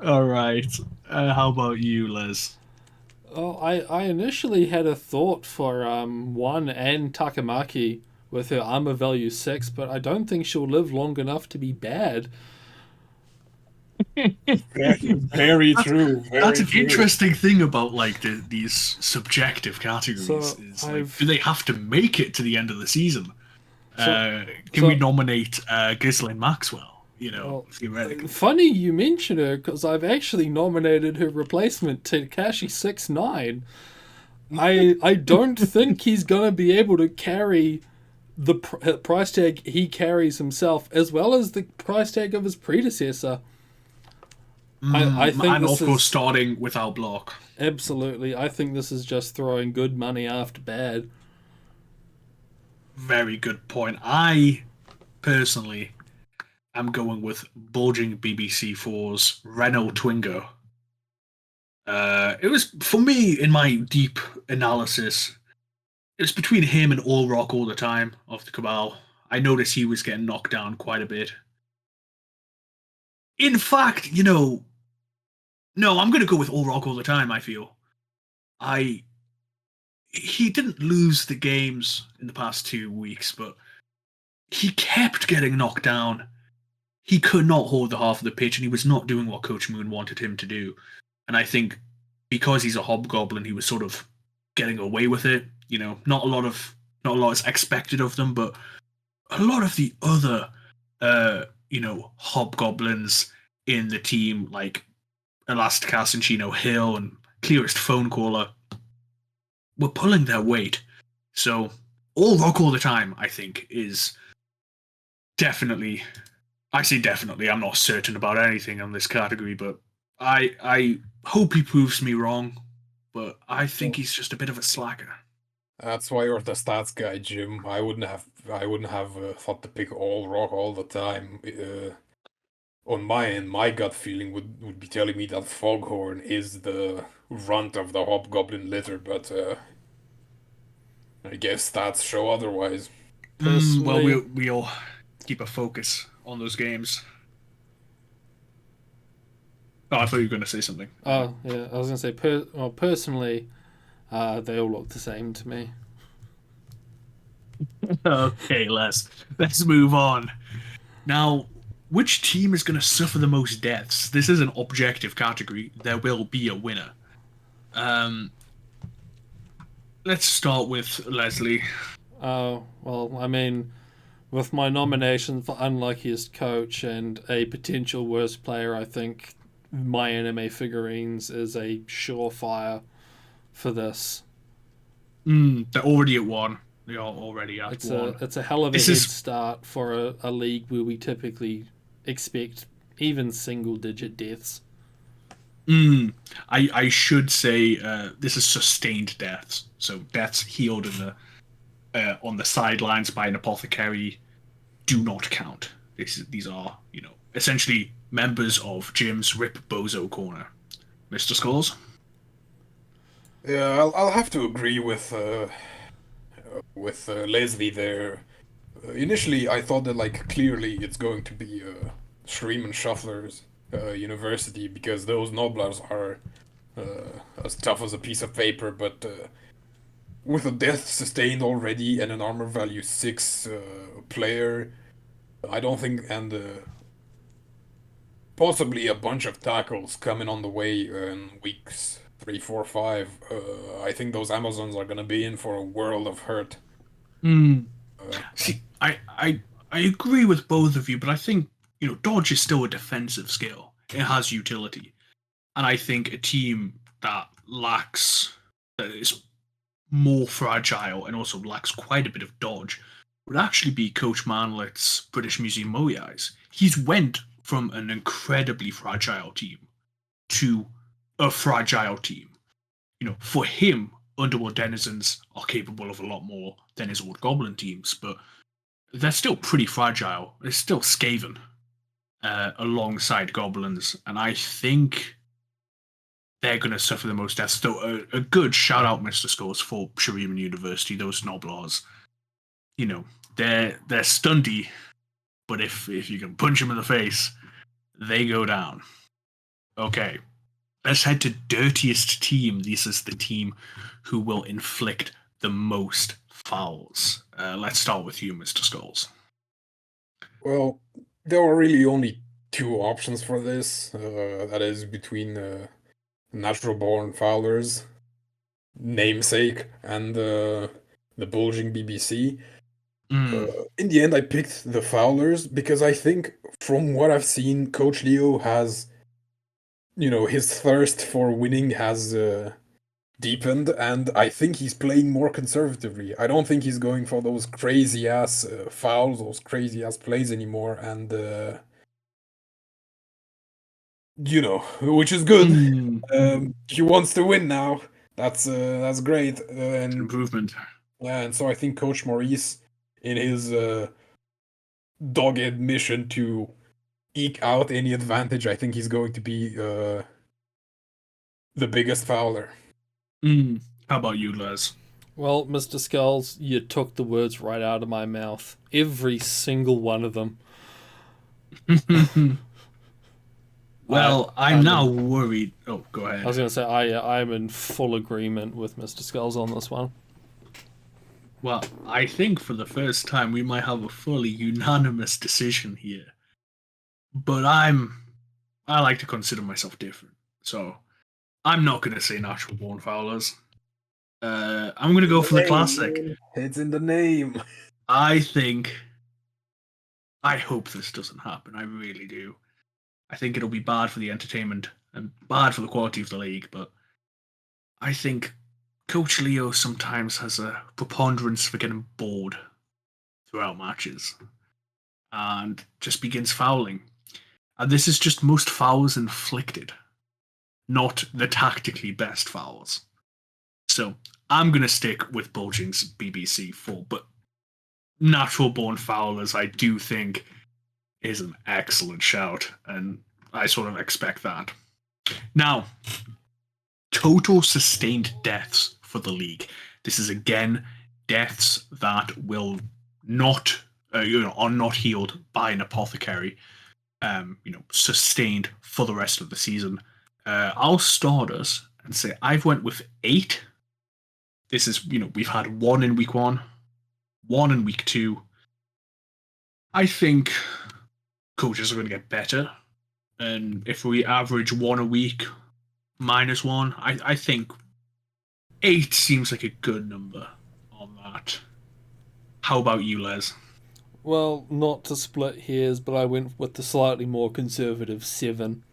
All right. How about you, Les? Oh, I initially had a thought for one and Takamaki with her armor value 6, but I don't think she'll live long enough to be bad. Very true. That's Very an true. interesting thing about like these subjective categories. So, Is like, do they have to make it to the end of the season? So- Can we nominate Ghislaine Maxwell? You know, Well, theoretically. Funny you mention her because I've actually nominated her replacement, Takashi 69. I don't think he's gonna be able to carry the price tag he carries himself, as well as the price tag of his predecessor. I think And this of course, is starting without block. absolutely. I think this is just throwing good money after bad. Very good point. I personally am going with bulging BBC4's Renault Twingo. It was, for me, in my deep analysis, it was between him and All Rock All the Time of the Cabal. I noticed he was getting knocked down quite a bit. In fact, no, I'm going to go with All Rock All the Time, I feel. He didn't lose the games in the past 2 weeks, but he kept getting knocked down. He could not hold the half of the pitch, and he was not doing what Coach Moon wanted him to do. And I think because he's a hobgoblin, he was sort of getting away with it. Not a lot is expected of them, but a lot of the other, hobgoblins in the team, like Elasticast and Chino Hill and Clearest Phone Caller, were pulling their weight. So All Rock All the Time, I think, is definitely. I say definitely. I'm not certain about anything on this category, but I hope he proves me wrong. But I think he's just a bit of a slacker. That's why you're the stats guy, Jim. I wouldn't have thought to pick All Rock all the time. On my end, my gut feeling would be telling me that Foghorn is the runt of the hobgoblin litter, but I guess stats show otherwise. Well, Personally, we'll keep a focus on those games. Oh, I thought you were going to say something. oh yeah, I was gonna say personally, they all look the same to me. Okay, let's move on. Now, which team is going to suffer the most deaths? This is an objective category. There will be a winner. Let's start with Leslie. Oh well, I mean, with my nomination for unluckiest coach and a potential worst player, I think my anime figurines is a surefire for this. They're already at 1. They are already at It's 1. a hell of a This head is- start for a league where we typically expect even single digit deaths. I should say this is sustained deaths. So deaths healed in the on the sidelines by an apothecary do not count. These are, essentially members of Jim's Rip Bozo Corner. Mr. Skulls? Yeah, I'll have to agree with Leslie there. Initially, I thought that like clearly it's going to be Shreeman Shuffler's university because those Noblars are as tough as a piece of paper, but with a death sustained already and an armor value 6 player, I don't think, and possibly a bunch of tackles coming on the way in weeks 3, 4, 5. I think those Amazons are gonna be in for a world of hurt. Mm. Uh, See, I agree with both of you, but I think, dodge is still a defensive skill. It has utility. And I think a team that is more fragile and also lacks quite a bit of dodge would actually be Coach Manlet's British Museum Moyais. He's went from an incredibly fragile team to a fragile team. For him, Underworld Denizens are capable of a lot more than his old Goblin teams, but they're still pretty fragile. They're still Skaven alongside Goblins, and I think they're going to suffer the most deaths. So a good shout out, Mr. Scores, for Shuriman University. Those Noblars, they're stunty, but if you can punch them in the face, they go down. Okay, let's head to dirtiest team. This is the team who will inflict the most fouls. Let's start with you, Mr. Skulls. well, there were really only two options for this. That is between natural born foulers, namesake, and the bulging BBC. In the end, I picked the foulers because I think, from what I've seen, Coach Leo has, his thirst for winning has deepened, and I think he's playing more conservatively. I don't think he's going for those crazy ass fouls, those crazy ass plays anymore, and which is good. He wants to win now. That's great, and Improvement. yeah, and so I think Coach Maurice, in his dogged mission to eke out any advantage, I think he's going to be the biggest fouler. How about you, Les? Well, Mr. Skulls, you took the words right out of my mouth. Every single one of them. Well, I'm now worried. Oh, go ahead. I was going to say, I'm in full agreement with Mr. Skulls on this one. Well, I think for the first time we might have a fully unanimous decision here. But I like to consider myself different. So I'm not going to say natural born foulers. I'm going to go for the classic. It's in the name. I hope this doesn't happen. I really do. I think it'll be bad for the entertainment and bad for the quality of the league, but I think Coach Leo sometimes has a preponderance for getting bored throughout matches and just begins fouling. And this is just most fouls inflicted, not the tactically best fouls. So I'm going to stick with Bulging's BBC 4, but natural born foulers, I do think, is an excellent shout, and I sort of expect that. Now, total sustained deaths for the league. This is again deaths that will not, are not healed by an apothecary. Sustained for the rest of the season. I'll start us and say I've went with 8. This is, we've had 1 in week 1, 1 in week 2. I think coaches are going to get better. And if we average 1 a week, -1, I think 8 seems like a good number on that. How about you, Les? Well, not to split hairs, but I went with the slightly more conservative 7.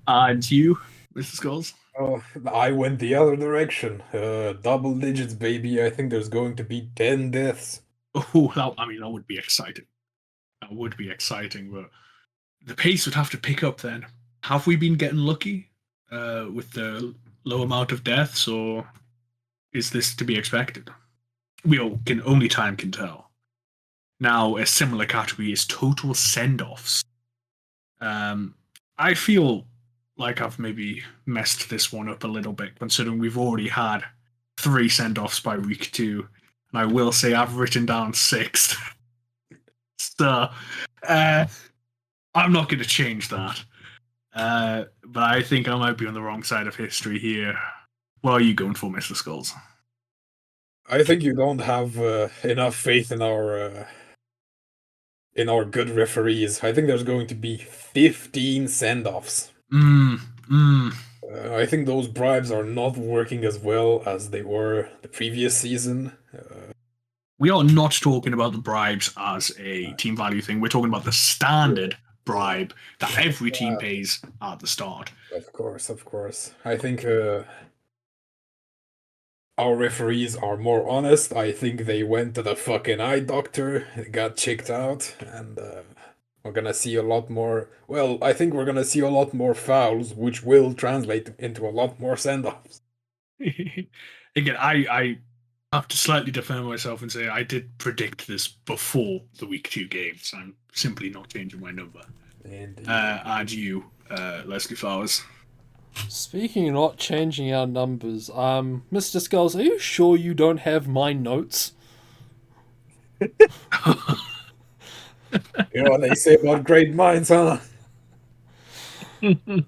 And you, Mr. Skulls? Oh, I went the other direction. Double digits, baby. I think there's going to be 10 deaths. Oh, that would be exciting. That would be exciting, but the pace would have to pick up then. Have we been getting lucky with the low amount of deaths, or is this to be expected? Only time can tell. Now, a similar category is total send-offs. Um, I feel like I've maybe messed this one up a little bit, considering we've already had 3 send-offs by week 2, and I will say I've written down 6. So, uh, I'm not going to change that. But I think I might be on the wrong side of history here. What are you going for, Mr. Skulls? I think you don't have enough faith in our good referees. I think there's going to be 15 send-offs. Mm, mm. I think those bribes are not working as well as they were the previous season. We are not talking about the bribes as a team value thing. We're talking about the standard bribe that every team pays at the start. Of course, of course. I think our referees are more honest. I think they went to the fucking eye doctor, got checked out, and we're gonna see a lot more. Well, I think we're gonna see a lot more fouls, which will translate into a lot more send-offs. Again, I have to slightly defend myself and say I did predict this before the week 2 games. I'm simply not changing my number. And you, Leslie Flowers. Speaking of not changing our numbers, Mr. Skulls, are you sure you don't have my notes? You know what they say about great minds, huh?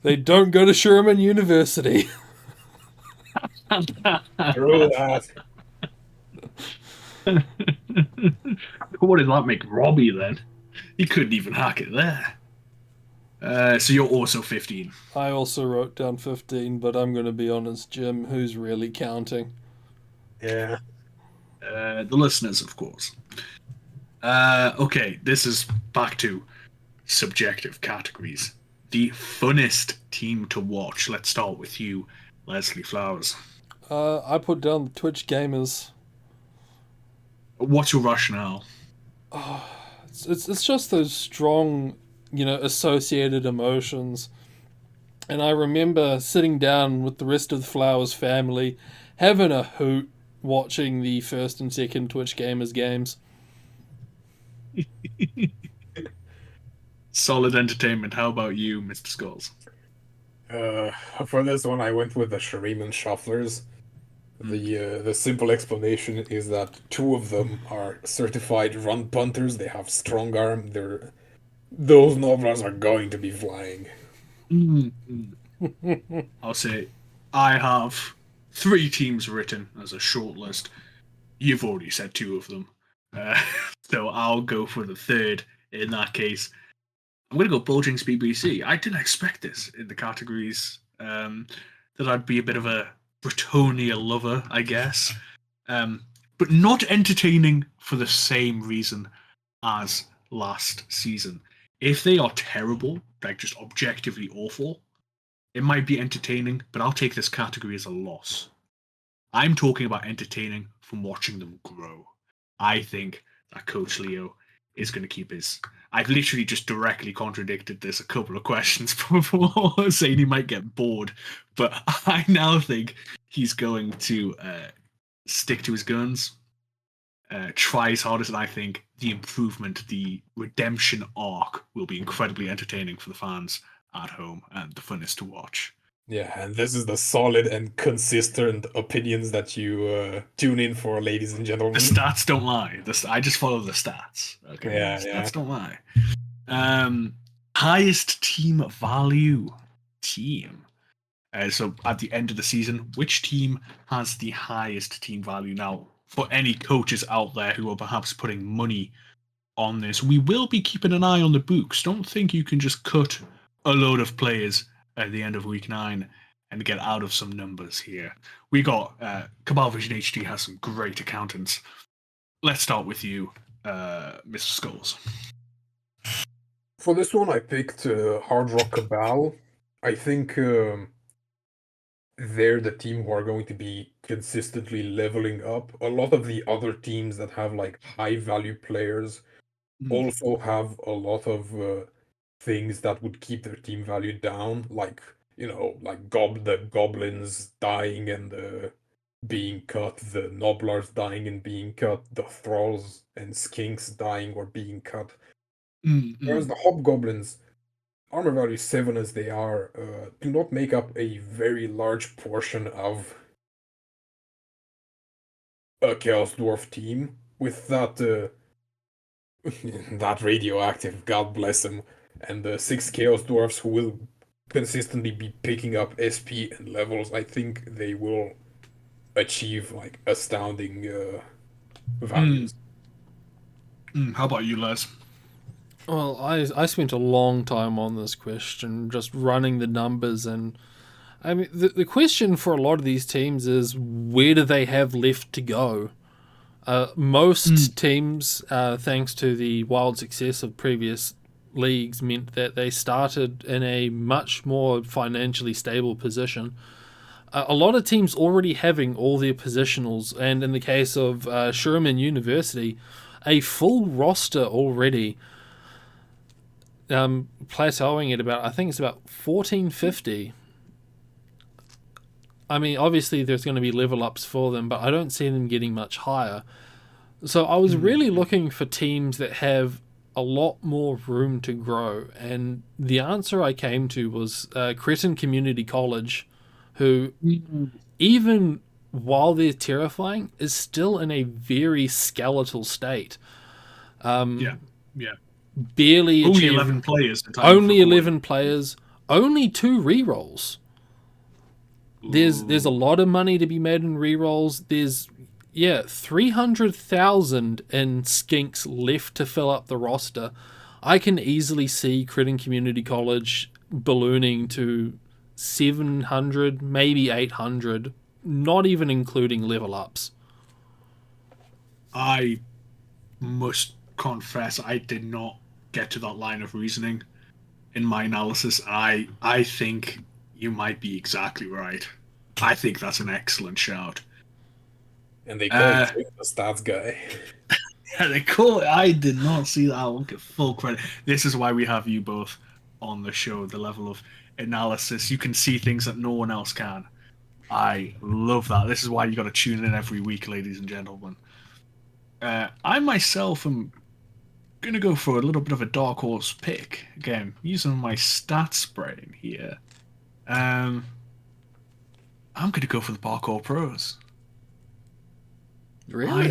They don't go to Sherman University. True that. What does that make Robbie then? He couldn't even hack it there. So you're also 15. I also wrote down 15, but I'm going to be honest, Jim, who's really counting? Yeah. The listeners, of course. Okay, this is back to subjective categories. The funnest team to watch. Let's start with you, Leslie Flowers. I put down the Twitch gamers. What's your rationale? It's just those strong, associated emotions. And I remember sitting down with the rest of the Flowers family, having a hoot, watching the first and second Twitch gamers games. Solid entertainment. How about you, Mr. Skulls? For this one, I went with the Shuriman Shufflers. The simple explanation is that 2 of them are certified run punters. They have strong arm. Those Novras are going to be flying. I'll say I have 3 teams written as a short list. You've already said 2 of them. So I'll go for the third in that case. I'm going to go Bulging's BBC. I didn't expect this in the categories. That I'd be a bit of a Bretonia lover, I guess. But not entertaining for the same reason as last season. If they are terrible, like just objectively awful, it might be entertaining, but I'll take this category as a loss. I'm talking about entertaining from watching them grow. I think that Coach Leo is going to keep his... I've literally just directly contradicted this a couple of questions before, saying he might get bored, but I now think he's going to stick to his guns, try his hardest, and I think the improvement, the redemption arc will be incredibly entertaining for the fans at home and the funnest to watch. Yeah, and this is the solid and consistent opinions that you tune in for, ladies and gentlemen. The stats don't lie. I just follow the stats. Okay, Yeah, the yeah. stats don't lie. Highest team value team. So at the end of the season, which team has the highest team value? Now, for any coaches out there who are perhaps putting money on this, we will be keeping an eye on the books. Don't think you can just cut a load of players at the end of week 9 and get out of some numbers here. We got Cabalvision HD has some great accountants. Let's start with you, Mr. Skulls. For this one, I picked Hard Rock Cabal. I think they're the team who are going to be consistently leveling up. A lot of the other teams that have like high value players also have a lot of things that would keep their team value down, like like the goblins dying and being cut, the Nobblers dying and being cut, the Thralls and Skinks dying or being cut. Whereas the Hobgoblins, armor value 7 as they are, do not make up a very large portion of a Chaos Dwarf team with that that radioactive, God bless them, and the 6 Chaos Dwarfs who will consistently be picking up SP and levels. I think they will achieve like astounding values. How about you, Les? Well, I spent a long time on this question, just running the numbers, and I mean the question for a lot of these teams is where do they have left to go? Most teams, thanks to the wild success of previous leagues, meant that they started in a much more financially stable position. A lot of teams already having all their positionals, and in the case of Sherman University, a full roster already, plateauing at about, I think it's about 1450. I mean, obviously there's going to be level ups for them, but I don't see them getting much higher. So I was really looking for teams that have a lot more room to grow, and the answer I came to was Cretin Community College, who, even while they're terrifying, is still in a very skeletal state. Yeah. Barely Only achieved, 11 players. only 11 players, only 2 rerolls. There's a lot of money to be made in rerolls. There's 300,000 in skinks left to fill up the roster. I can easily see Cretin Community College ballooning to 700, maybe 800, not even including level ups. I must confess, I did not get to that line of reasoning in my analysis. I think you might be exactly right. I think that's an excellent shout. And they call it the stats guy. Yeah, they call it. I did not see that. I'll get full credit. This is why we have you both on the show. The level of analysis, you can see things that no one else can. I love that. This is why you got to tune in every week, ladies and gentlemen. I myself am going to go for a little bit of a dark horse pick. Again, using my stats brain here. I'm going to go for the Parkour Pros. Really? I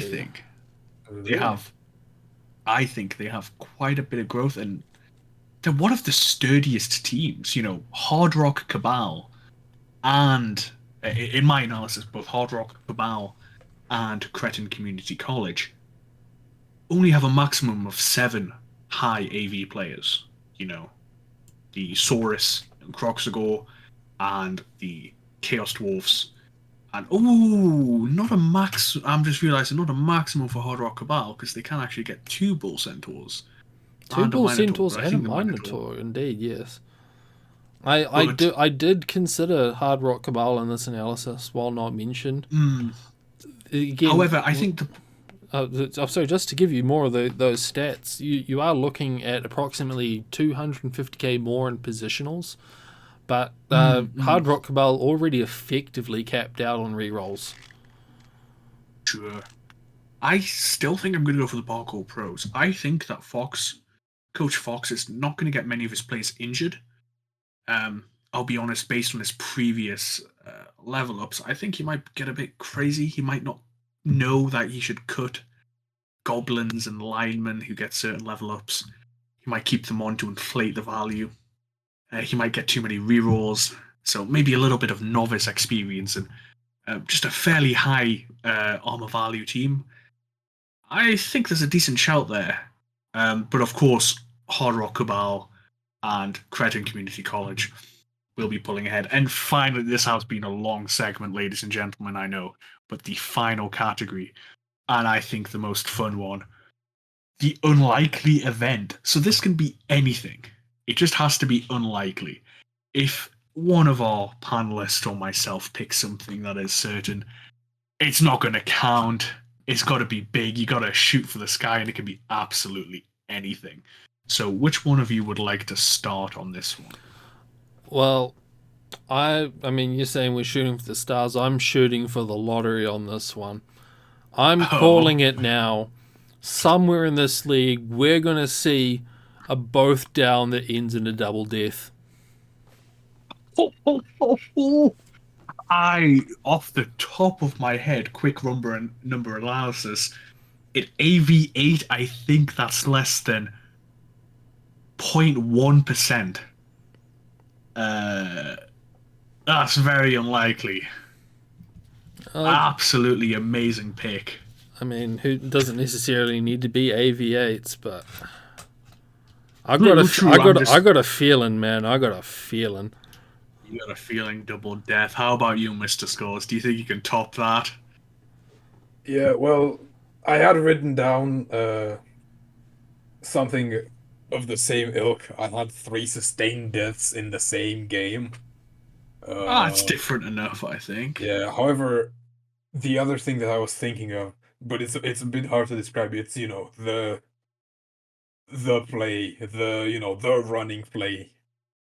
think they have quite a bit of growth, and they're one of the sturdiest teams. You know, Hard Rock Cabal, and in my analysis, both Hard Rock Cabal and Cretin Community College only have a maximum of 7 high AV players. You know, the Saurus and Croxagore and the Chaos Dwarfs. And not a max. I'm just realizing not a maximum for Hard Rock Cabal, because they can actually get 2 Bull Centaurs. 2 Bull Centaurs and a Minotaur, indeed, yes. I did consider Hard Rock Cabal in this analysis, while not mentioned. Again, however, I think sorry, just to give you more of those stats, you are looking at approximately 250k more in positionals, but Hard Rock Cabal already effectively capped out on rerolls. Sure. I still think I'm going to go for the Parkour Pros. I think that Coach Fox is not going to get many of his players injured. I'll be honest, based on his previous level ups, I think he might get a bit crazy. He might not know that he should cut goblins and linemen who get certain level ups. He might keep them on to inflate the value. He might get too many rerolls, so maybe a little bit of novice experience and just a fairly high armor value team. I think there's a decent shout there. But of course, Hard Rock Cabal and Cretin Community College will be pulling ahead. And finally, this has been a long segment, ladies and gentlemen, I know, but the final category, and I think the most fun one, the unlikely event. So this can be anything. It just has to be unlikely. If one of our panelists or myself picks something that is certain, it's not going to count. It's got to be big. You got to shoot for the sky, and it can be absolutely anything. So which one of you would like to start on this one? Well, I mean, you're saying we're shooting for the stars. I'm shooting for the lottery on this one. I'm Oh, calling it now. Somewhere in this league, we're going to see a both down that ends in a double death. I, off the top of my head, quick number analysis. At AV8, I think that's less than 0.1%. Uh, that's very unlikely. Uh, Absolutely amazing pick. I mean, who doesn't necessarily need to be AV8s, but True, true. I got a feeling, man. I got a feeling. You got a feeling double death. How about you, Mr. Scores? Do you think you can top that? Yeah, well, I had written down something of the same ilk. I had three sustained deaths in the same game. Ah, it's Uh, different enough, I think. yeah, however, the other thing that I was thinking of, but it's a bit hard to describe. It's, the play, the running play,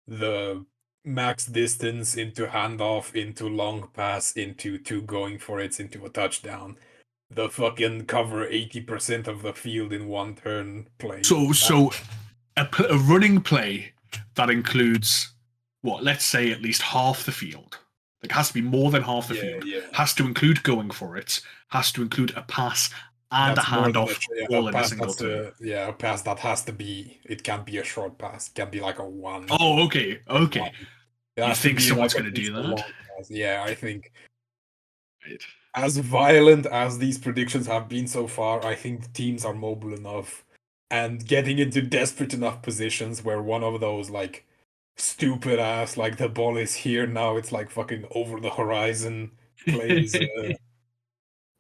the max distance into handoff, into long pass, into two going for it, into a touchdown. The fucking cover 80% of the field in one turn play. So a running play that includes what? Let's say at least half the field. Like has to be more than half the Yeah, field. yeah. Has to include going for it. Has to include a pass and a That's more than handoff a all in a pass. single turn. A pass that has to be. It can't be a short pass. It can be like a one Oh, okay, and okay. one. It You has to think be someone's like going at to do least a that? long pass. Yeah, I think Right. as violent as these predictions have been so far, I think the teams are mobile enough and getting into desperate enough positions where one of those like stupid ass like the ball is here now, it's like fucking over the horizon plays.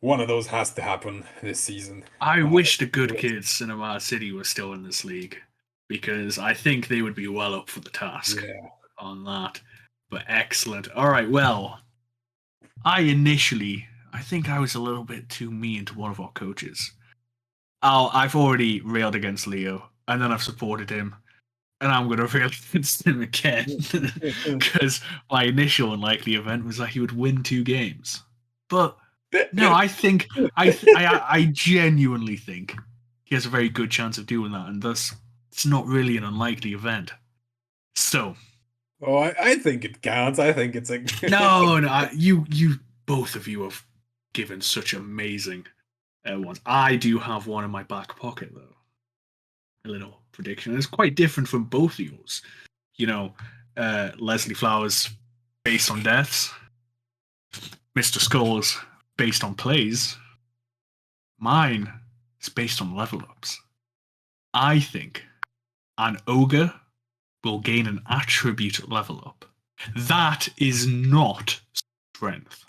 One of those has to happen this season. I Uh, wish the good kids Cinema City were still in this league because I think they would be well up for the task yeah. on that. But excellent. All right, well, I think I was a little bit too mean to one of our coaches. I've already railed against Leo, and then I've supported him, and I'm going to rail against him again because my initial unlikely event was that he would win 2 games. But no, I genuinely think he has a very good chance of doing that, and thus it's not really an unlikely event. So Oh, I think it counts. I think it's a. no, you both of you have given such amazing ones. I do have one in my back pocket though, a little prediction. It's quite different from both of yours. You know, Leslie Flowers based on deaths, Mr. Skulls based on plays. Mine is based on level ups. I think an ogre will gain an attribute level up. That is not strength.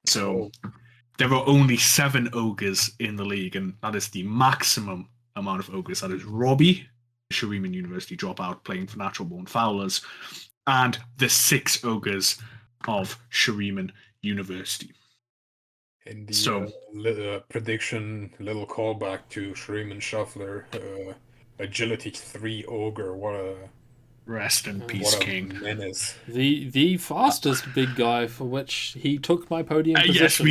So Oh, there are only 7 ogres in the league, and that is the maximum amount of ogres. That is Robbie, Shuriman University dropout playing for Natural Born Fowlers, and the 6 ogres of Shuriman University. in the So prediction, little callback to Shreeman Shuffler, agility 3 ogre. rest in What peace, a King. menace! The fastest big guy for which he took my podium Yes, position.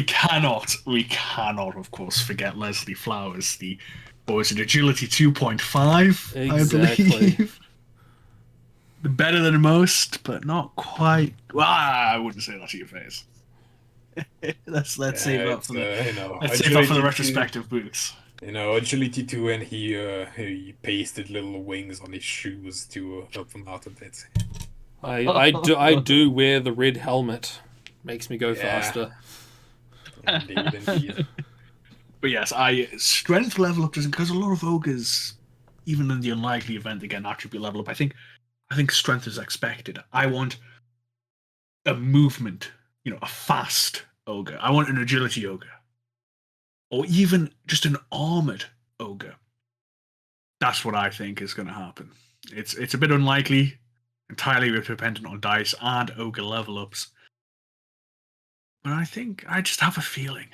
we cannot, of course, forget Leslie Flowers. The what was it, agility 2.5, I Exactly. believe. Better than most, but not quite. Well, I wouldn't say that to your face. Let's save that It's for the let's save that for the agility 2. retrospective booths. Agility 2, and he pasted little wings on his shoes to help him out a bit. I do wear the red helmet. Makes me go Yeah, faster. indeed, indeed. But yes, I strength level up doesn't because a lot of ogres, even in the unlikely event they get an attribute level up. I think strength is expected. I want a movement, a fast ogre. I want an agility ogre, or even just an armored ogre. That's what I think is going to happen. It's a bit unlikely, entirely dependent on dice and ogre level ups. But I think I just have a feeling.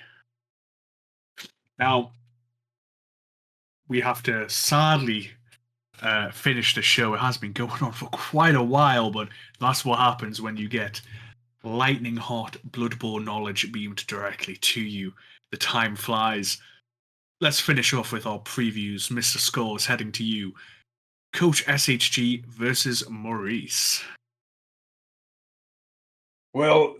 Now we have to sadly finish the show. It has been going on for quite a while, but that's what happens when you get lightning hot Blood Bowl knowledge beamed directly to you. The time flies. Let's finish off with our previews. Mr. Skull is heading to you. Coach SHG versus Maurice. Well,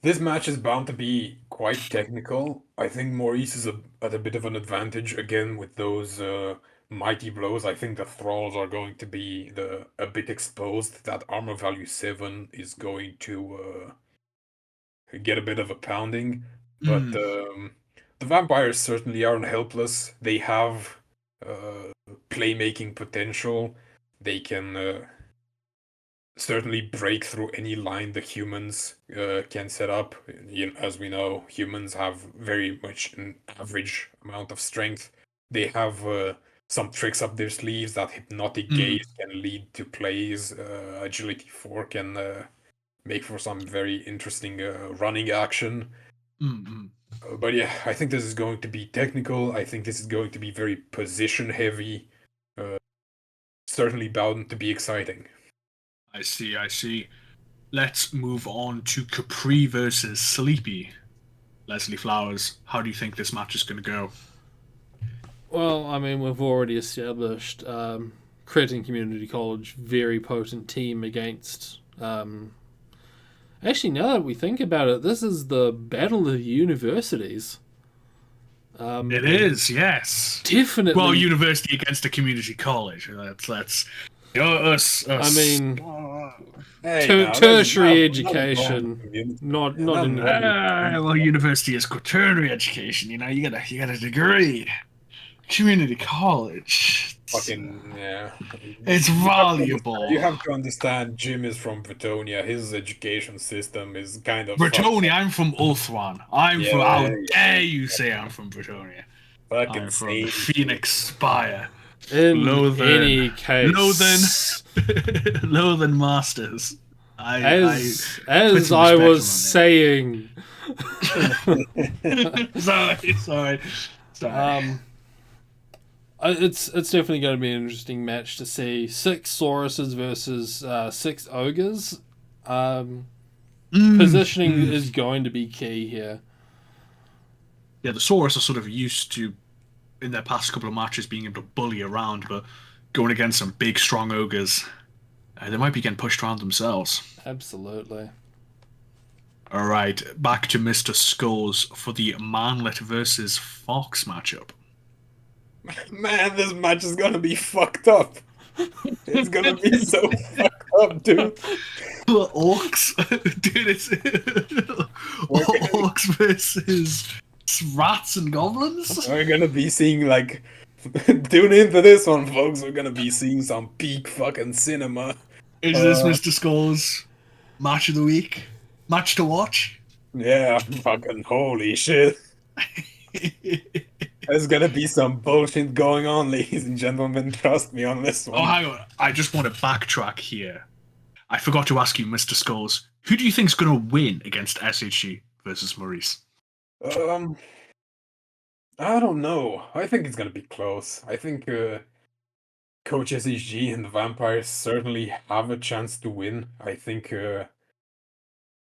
this match is bound to be quite technical. I think Maurice is at a bit of an advantage again with those mighty blows. I think the thralls are going to be a bit exposed. That armor value 7 is going to get a bit of a pounding. But the vampires certainly aren't helpless. They have playmaking potential. They can certainly break through any line the humans can set up. As we know, humans have very much an average amount of strength. They have some tricks up their sleeves. That hypnotic gaze can lead to plays. Agility 4 can make for some very interesting running action. But yeah, I think this is going to be technical. I think this is going to be very position heavy. Certainly bound to be exciting. I see. Let's move on to Capri versus Sleepy. Leslie Flowers, how do you think this match is going to go? Well, I mean, we've already established Cretin Community College, very potent team against... Actually, now that we think about it, this is the battle of the universities. It is, yes. Definitely. Well, university against a community college. Let's us. I mean, Hey, tertiary education, not in. Well, university is quaternary education. You know, you got a degree. Community college. Fucking yeah. It's valuable. You have to understand. Jim is from Britonia. His education system is kind of Britonia. I'm from Ulthwan. From. How dare you say I'm from Britonia? Fucking I'm from the Phoenix Spire. In any case, Loathen Masters. As I was saying. Sorry. It's definitely going to be an interesting match to see. 6 Sauruses versus 6 Ogres. Positioning is going to be key here. Yeah, the Saurus are sort of used to, in their past couple of matches, being able to bully around, but going against some big, strong ogres, they might be getting pushed around themselves. Absolutely. All right, back to Mr. Skulls for the Manlet versus Fox matchup. Man, this match is gonna be fucked up. It's gonna be so fucked up, dude. Orcs, dude, it's orcs versus rats and goblins. We're gonna be seeing like, tune into this one, folks. We're gonna be seeing some peak fucking cinema. Is this Mr. Skull's match of the week? Match to watch? Yeah, fucking holy shit. There's gonna be some bullshit going on, ladies and gentlemen. Trust me on this one. Oh, hang on. I just want to backtrack here. I forgot to ask you, Mr. Skulls, who do you think's going to win against SHG versus Maurice? I don't know. I think it's gonna be close. I think Coach SHG and the Vampires certainly have a chance to win. I think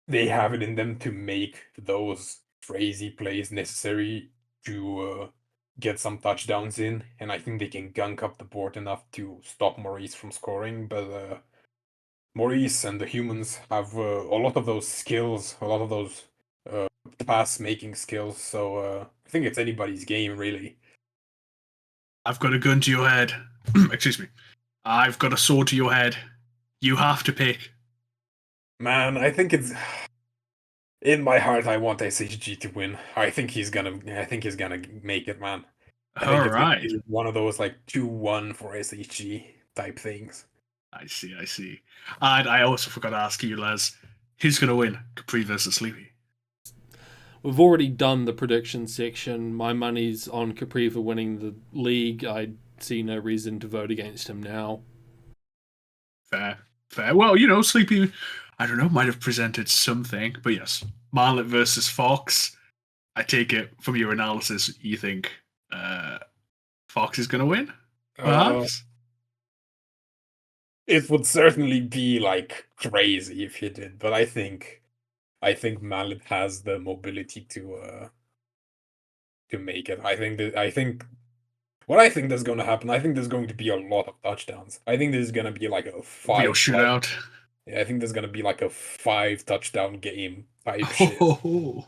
they have it in them to make those crazy plays necessary to get some touchdowns in, and I think they can gunk up the board enough to stop Maurice from scoring. But Maurice and the humans have a lot of those skills, a lot of those pass-making skills, so I think it's anybody's game, really. I've got a gun to your head. Excuse me. I've got a sword to your head. You have to pick. Man, I think it's... In my heart, I want SHG to win. I think he's gonna make it, man. I think it's gonna be one of those like 2-1 for SHG type things. I see. And I also forgot to ask you, Les, who's gonna win? Capri versus Sleepy. We've already done the prediction section. My money's on Capri for winning the league. I see no reason to vote against him now. Fair. Well, you know, Sleepy, I don't know, might have presented something, but yes, Marlet versus Fox. I take it from your analysis, you think Fox is going to win? Perhaps? It would certainly be like crazy if he did, but I think Mallet has the mobility to make it. I think what I think is going to happen. I think there's going to be a lot of touchdowns. I think this is going to be like a Real 5. shootout. Yeah, I think there's going to be like a 5 touchdown game type shit. Oh,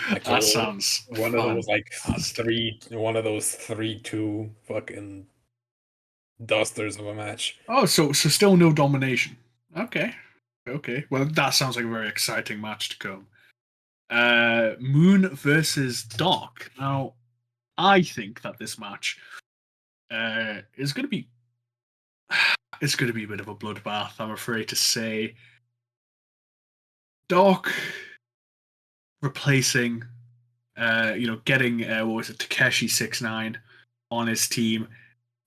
Like that sounds one of those like fantastic. 3-2 fucking dusters of a match. Oh, so still no domination. Okay. Okay. Well, that sounds like a very exciting match to come. Moon versus Dark. Now, I think that this match is going to be it's going to be a bit of a bloodbath. I'm afraid to say. Dark replacing, getting what was it, Takeshi 69 on his team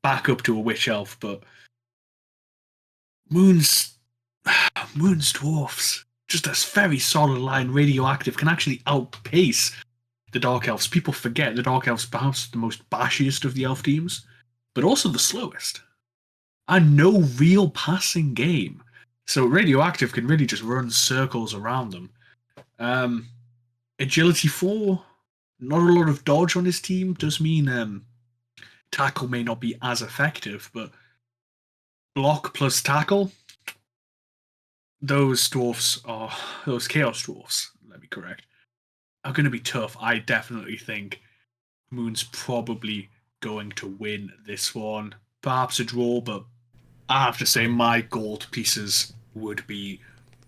back up to a witch elf, but Moon's dwarfs, just a very solid line, radioactive, can actually outpace the Dark Elves. People forget the Dark Elves perhaps the most bashiest of the elf teams, but also the slowest. And no real passing game. So radioactive can really just run circles around them. Agility 4, not a lot of dodge on his team, does mean tackle may not be as effective, but block plus tackle, those chaos dwarfs, let me correct, are going to be tough. I definitely think Moon's probably going to win this one. Perhaps a draw, but I have to say my gold pieces would be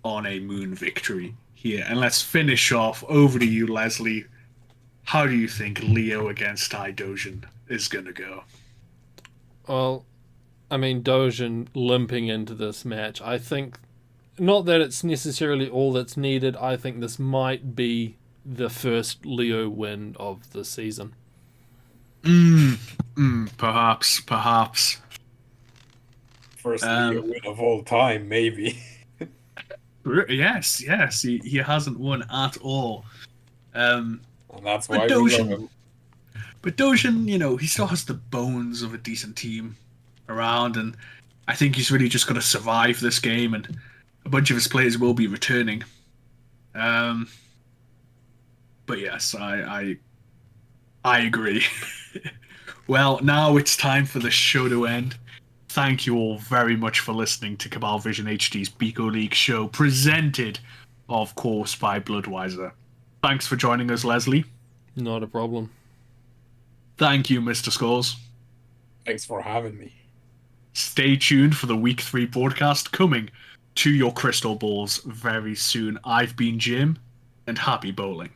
on a Moon victory here. And let's finish off. Over to you, Leslie. How do you think Leo against Idosian is going to go? Well, I mean, Dojin limping into this match, I think, not that it's necessarily all that's needed, I think this might be the first Leo win of the season. Perhaps. First Leo win of all time, maybe. Yes, he hasn't won at all. And that's why we love him. But Dojin, he still has the bones of a decent team around, and I think he's really just got to survive this game, and a bunch of his players will be returning. But yes, I agree. Well, now it's time for the show to end. Thank you all very much for listening to Cabalvision HD's Bico League show, presented, of course, by Bloodwiser. Thanks for joining us, Leslie. Not a problem. Thank you, Mr. Scores. Thanks for having me. Stay tuned for the Week 3 broadcast coming to your crystal balls very soon. I've been Jim, and happy bowling.